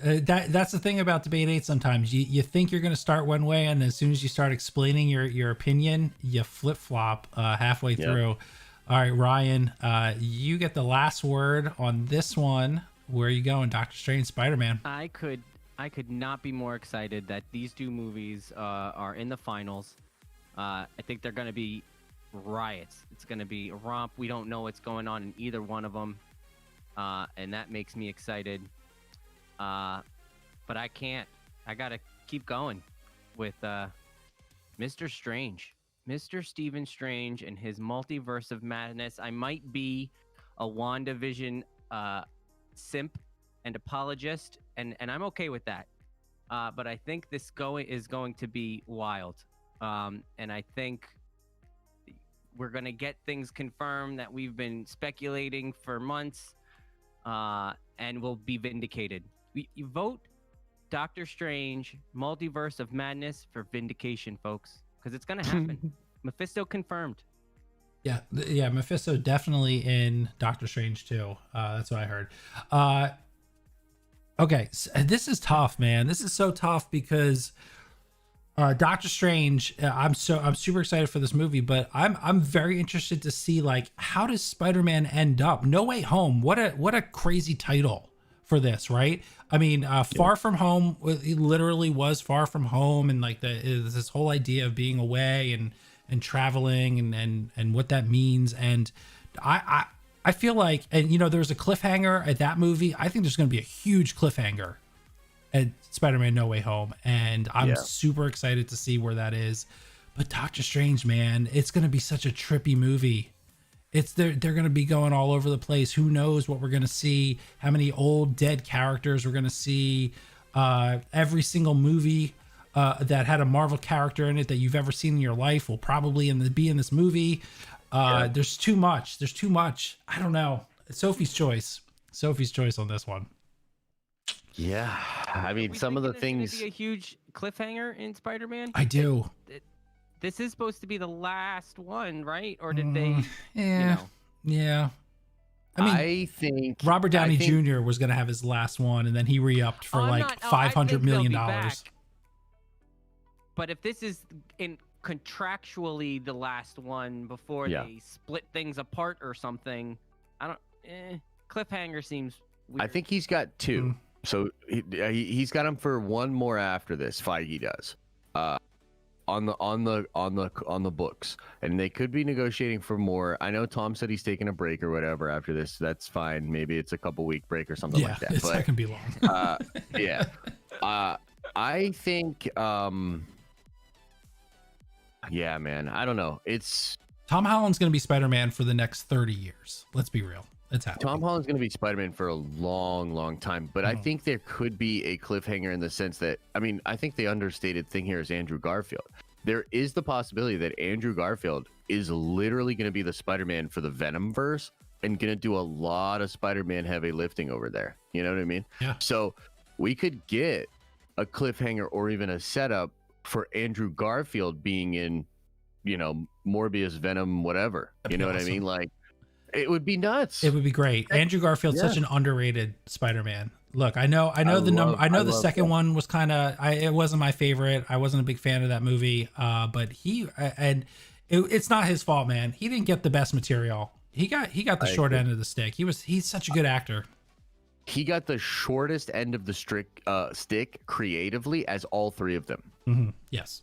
that's the thing about Debate 8 sometimes. You think you're going to start one way, and as soon as you start explaining your opinion, you flip-flop halfway through. All right, Ryan, you get the last word on this one. Where are you going, Doctor Strange, Spider-Man? I could not be more excited that these two movies are in the finals. I think they're going to be riots. It's going to be a romp. We don't know what's going on in either one of them, and that makes me excited. But I can't. I got to keep going with Mr. Strange. Mr. Stephen Strange and his multiverse of madness. I might be a WandaVision simp and apologist, and I'm okay with that. But I think this is going to be wild. And I think we're going to get things confirmed that we've been speculating for months, and we'll be vindicated. You vote Doctor Strange, Multiverse of Madness for vindication, folks, because it's going to happen. Mephisto confirmed. Yeah, Mephisto definitely in Doctor Strange too. That's what I heard. Okay, so this is tough, man. This is so tough because Doctor Strange, I'm super excited for this movie, but I'm very interested to see, like, how does Spider-Man end up? No Way Home. What a crazy title for this, right? I mean, Far From Home, it literally was Far From Home, and like this whole idea of being away and traveling and what that means. And I feel like, and there was a cliffhanger at that movie. I think there's going to be a huge cliffhanger at Spider-Man No Way Home, and I'm super excited to see where that is. But Doctor Strange, man, it's going to be such a trippy movie. They're going to be going all over the place. Who knows what we're going to see, how many old dead characters we're going to see. Every single movie that had a Marvel character in it that you've ever seen in your life will probably be in this movie. There's too much. I don't know. Sophie's choice on this one. Yeah, I mean, some of the things. Be a huge cliffhanger in Spider-Man. I do. This is supposed to be the last one, right? Or did they? Yeah. I mean, I think Robert Downey Jr. was going to have his last one, and then he re-upped for $500 million. But if this is contractually the last one before they split things apart or something, I don't. Cliffhanger seems weird. I think he's got two. So he's got him for one more after this. Feige does, on the books, and they could be negotiating for more. I know Tom said he's taking a break or whatever after this. That's fine. Maybe it's a couple week break or something like that. That can be long. I think. Yeah, man. I don't know. Tom Holland's going to be Spider-Man for the next 30 years. Let's be real. It's happening. Tom Holland's going to be Spider-Man for a long, long time, but I think there could be a cliffhanger in the sense that, I mean, I think the understated thing here is Andrew Garfield. There is the possibility that Andrew Garfield is literally going to be the Spider-Man for the Venomverse and gonna do a lot of Spider-Man heavy lifting over there. You know what I mean? Yeah. So we could get a cliffhanger or even a setup for Andrew Garfield being in, Morbius, Venom, whatever. That'd You be know what I awesome. mean? Like, it would be nuts. It would be great. Andrew Garfield's Yeah. such an underrated Spider-Man. Look, I know the love second that. one was kind of, it wasn't my favorite. I wasn't a big fan of that movie. But it's not his fault, man. He didn't get the best material. He got the short end of the stick. He's such a good actor. He got the shortest end of the stick creatively as all three of them. Mm-hmm. Yes.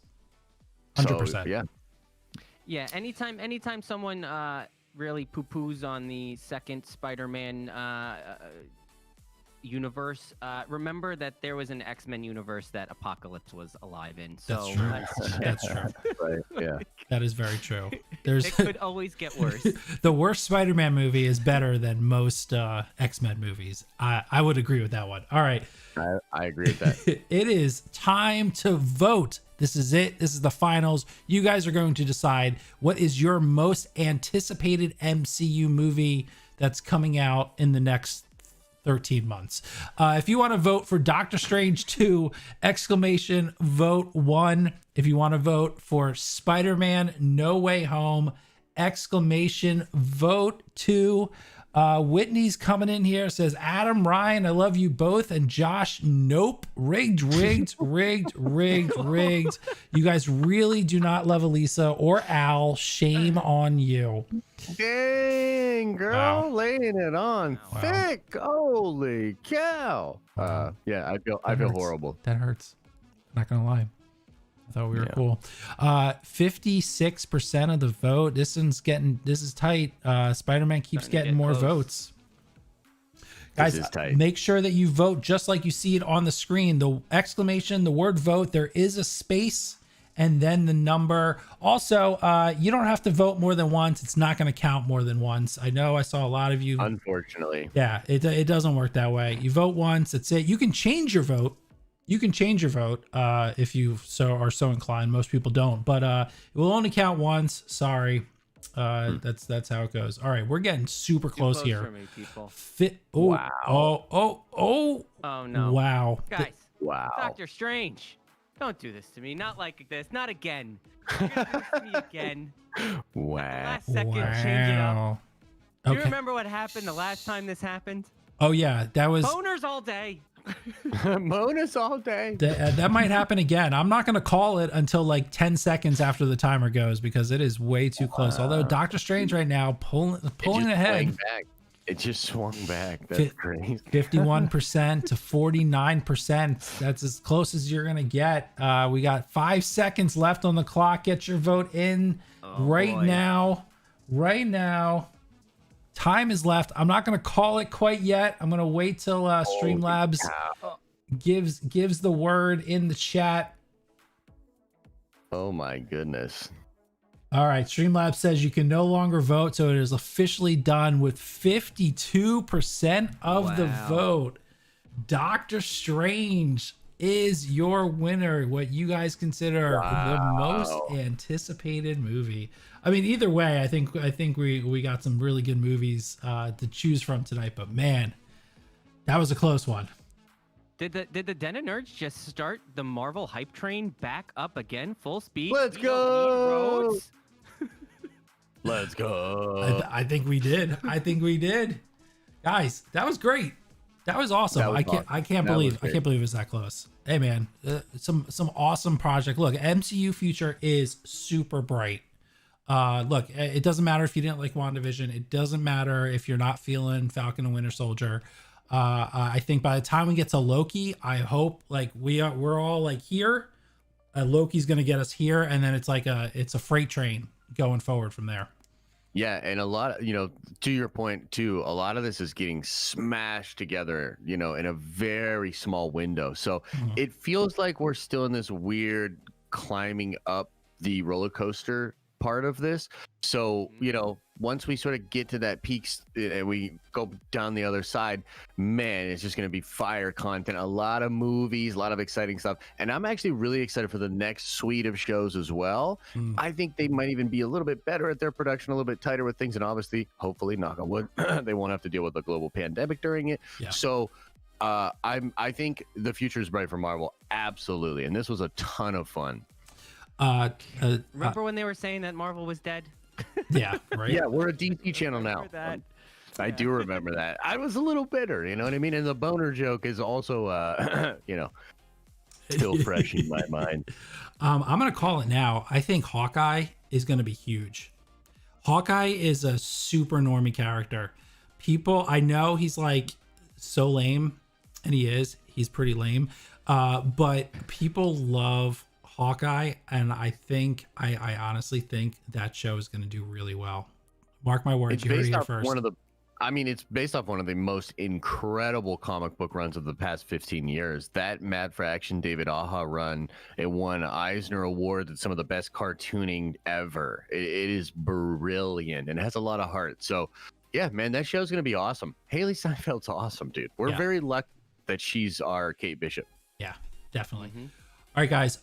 100%. So, yeah. Yeah, anytime someone really poo-poos on the second Spider-Man universe, remember that there was an X-Men universe that Apocalypse was alive in. So That's true. That's true. Right. Yeah. That is very true. It could always get worse. The worst Spider-Man movie is better than most X-Men movies. I would agree with that one. All right. I agree with that. It is time to vote. This is it. This is the finals. You guys are going to decide what is your most anticipated MCU movie that's coming out in the next 13 months. If you want to vote for Doctor Strange 2, vote 1. If you want to vote for Spider-Man No Way Home, vote 2. Whitney's coming in here, says, Adam, Ryan, I love you both. And Josh, nope. Rigged. You guys really do not love Elisa or Al. Shame on you. Dang, girl, Wow. laying it on Wow. thick. Holy cow. Yeah, I feel horrible. That hurts. I'm not gonna lie. I thought we were cool. 56% of the vote. This is tight. Spider-Man keeps Starting to getting get more close. votes. Guys, is tight. make sure that you vote just like you see it on the screen. The exclamation, the word vote, there is a space and then the number. Also, you don't have to vote more than once. It's not going to count more than once. I know I saw a lot of you. Unfortunately. Yeah, it doesn't work that way. You vote once, that's it. You can change your vote. If you are so inclined. Most people don't, but it will only count once. Sorry. That's how it goes. All right, we're getting super close For here. me, people. Wow. Oh no. Wow. Guys, Wow. Doctor Strange, don't do this to me. Not like this. Not again. You're gonna do this to me again. Wow. Last second, change it up. Wow. Do you Okay. remember what happened the last time this happened? Oh yeah, that was Boners all day. Bonus all day. that might happen again. I'm not going to call it until like 10 seconds after the timer goes because it is way too close. Although Doctor Strange right now pulling ahead. It just swung back. That's crazy. 51% to 49%. That's as close as you're going to get. We got 5 seconds left on the clock. Get your vote in boy. now. Right now. Time is left. I'm not going to call it quite yet. I'm going to wait till Streamlabs gives the word in the chat. Oh my goodness. All right, Streamlabs says you can no longer vote, so it is officially done with 52% of the Wow. vote. Doctor Strange is your winner. What you guys consider the most anticipated movie. I mean, either way, I think we got some really good movies to choose from tonight. But man, that was a close one. Did the Den of Nerds just start the Marvel hype train back up again, full speed? Let's We don't need go! roads? Let's go. I think we did. Guys, that was great. That was awesome. That was awesome. I can't That believe was great. it was that close. Hey man, some awesome project. Look, MCU future is super bright. Look, it doesn't matter if you didn't like WandaVision. It doesn't matter if you're not feeling Falcon and Winter Soldier. I think by the time we get to Loki, I hope like we're all like here. Loki's gonna get us here, and then it's a freight train going forward from there. Yeah, and a lot of, to your point too, a lot of this is getting smashed together, in a very small window. So it feels like we're still in this weird climbing up the roller coaster part of this. So, once we sort of get to that peak and we go down the other side, man, it's just going to be fire content, a lot of movies, a lot of exciting stuff. And I'm actually really excited for the next suite of shows as well. I think they might even be a little bit better at their production, a little bit tighter with things. And obviously, hopefully, knock on wood, they won't have to deal with a global pandemic during it. Yeah. So I think the future is bright for Marvel. Absolutely. And this was a ton of fun. Remember when they were saying that Marvel was dead? Yeah, right. Yeah, we're a DC channel now. That? I do remember that. I was a little bitter, you know what I mean? And the boner joke is also, still fresh in my mind. I'm gonna call it now. I think Hawkeye is gonna be huge. Hawkeye is a super normie character. I know he's like so lame, and he's pretty lame. But people love Hawkeye, and I honestly think that show is going to do really well. Mark my words, you heard it here first. It's based off one of the most incredible comic book runs of the past 15 years. That Mad for Action David Aja run, it won Eisner Awards and some of the best cartooning ever. It is brilliant and has a lot of heart. So, yeah, man, that show's going to be awesome. Haley Steinfeld's awesome, dude. We're very lucky that she's our Kate Bishop. Yeah, definitely. All right, guys.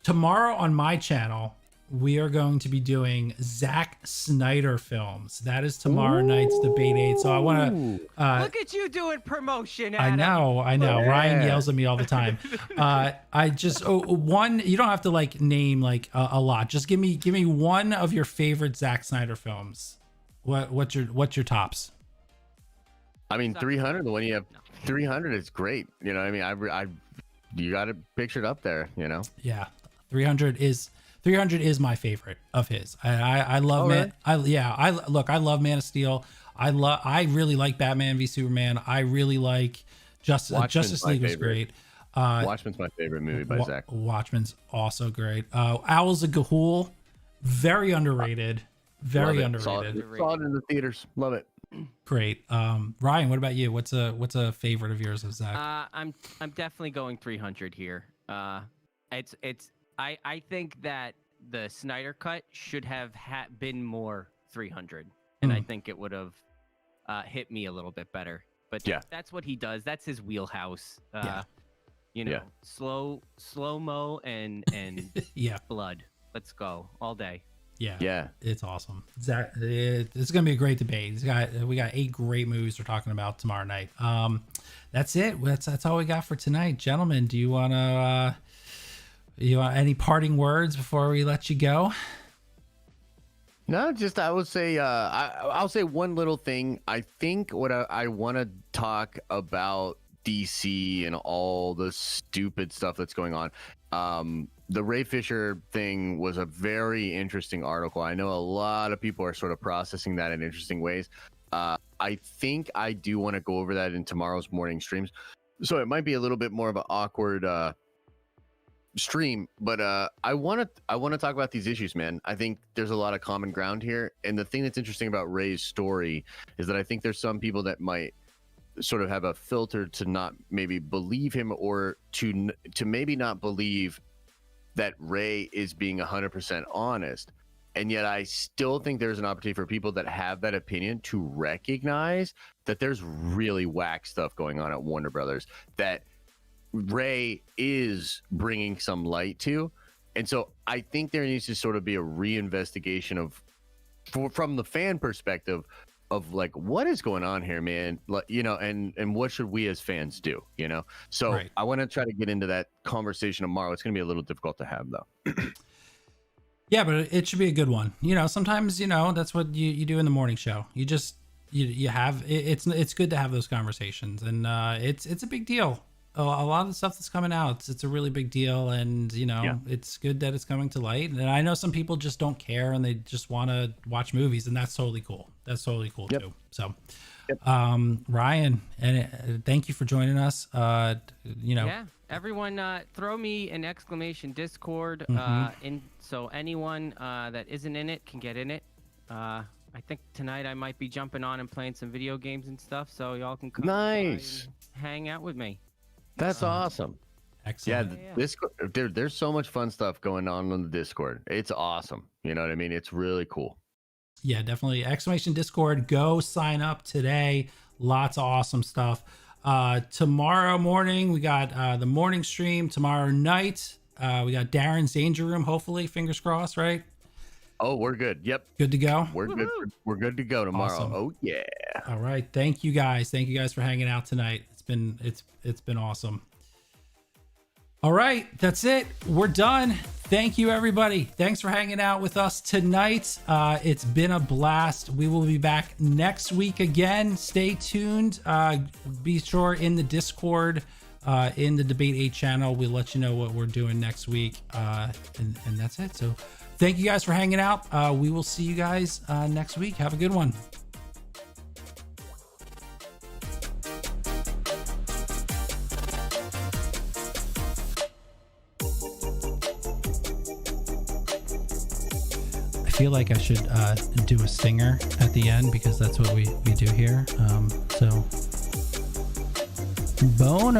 Tomorrow on my channel, we are going to be doing Zack Snyder films. That is tomorrow night's Debate 8. So I want to... Look at you doing promotion, Adam. I know. Yeah. Ryan yells at me all the time. I just... one, you don't have to name a lot. Just give me one of your favorite Zack Snyder films. What's your tops? 300, the one you have... 300 is great. You know, you got it pictured up there, Yeah, 300 is my favorite of his. I love Man. Really? I love Man of Steel. I really like Batman v Superman. I really like Justice League was great. Watchmen's my favorite movie by Zack. Watchmen's also great. Owls of Ga'Hoole, very underrated. Very underrated. Saw it in the theaters. Love it. Great. Ryan, what about you? What's a favorite of yours of Zack? I'm definitely going 300 here. I think that the Snyder cut should have been more 300, and I think it would have hit me a little bit better. But that's what he does. That's his wheelhouse. Slow-mo and blood. Let's go all day. Yeah, it's awesome. Zack, it's gonna be a great debate. We got 8 great movies we're talking about tomorrow night. That's it. That's all we got for tonight, gentlemen. Do you want any parting words before we let you go? No, just I would say I'll say one little thing. I think what I want to talk about DC and all the stupid stuff that's going on. The Ray Fisher thing was a very interesting article. I know a lot of people are sort of processing that in interesting ways. I think I do want to go over that in tomorrow's morning streams. So it might be a little bit more of an awkward stream, but I want to talk about these issues, man. I think there's a lot of common ground here. And the thing that's interesting about Ray's story is that I think there's some people that might sort of have a filter to not maybe believe him, or to maybe not believe that Ray is being 100% honest. And yet I still think there's an opportunity for people that have that opinion to recognize that there's really whack stuff going on at Warner Brothers that Ray is bringing some light to. And so I think there needs to sort of be a reinvestigation from the fan perspective of what is going on here, man, and what should we as fans do, so right. I want to try to get into that conversation tomorrow. It's going to be a little difficult to have though. Yeah, but it should be a good one. Sometimes that's what you do in the morning show. You have it's good to have those conversations, and it's a big deal. A lot of the stuff that's coming out, it's a really big deal, and it's good that it's coming to light. And I know some people just don't care and they just want to watch movies, and that's totally cool. That's totally cool too. So, Ryan, and thank you for joining us. Yeah, everyone, throw me an exclamation Discord, so anyone that isn't in it can get in it. I think tonight I might be jumping on and playing some video games and stuff, so y'all can come nice hang out with me. That's awesome. Excellent. Yeah, Discord, there's so much fun stuff going on the Discord. It's awesome. You know what I mean? It's really cool. Yeah, definitely. Exclamation Discord. Go sign up today. Lots of awesome stuff. Tomorrow morning, we got the morning stream. Tomorrow night, we got Darren's Danger Room. Hopefully, fingers crossed, right? Oh, we're good. Yep. Good to go. We're good. We're good to go tomorrow. Awesome. Oh yeah. All right. Thank you guys. Thank you guys for hanging out tonight. It's been awesome. All right, that's it. We're done. Thank you, everybody. Thanks for hanging out with us tonight. It's been a blast. We will be back next week again. Stay tuned. Be sure in the Discord, in the Debate 8 channel, we'll let you know what we're doing next week. And that's it. So thank you guys for hanging out. We will see you guys next week. Have a good one. I feel like I should do a stinger at the end because that's what we do here. So, bonus.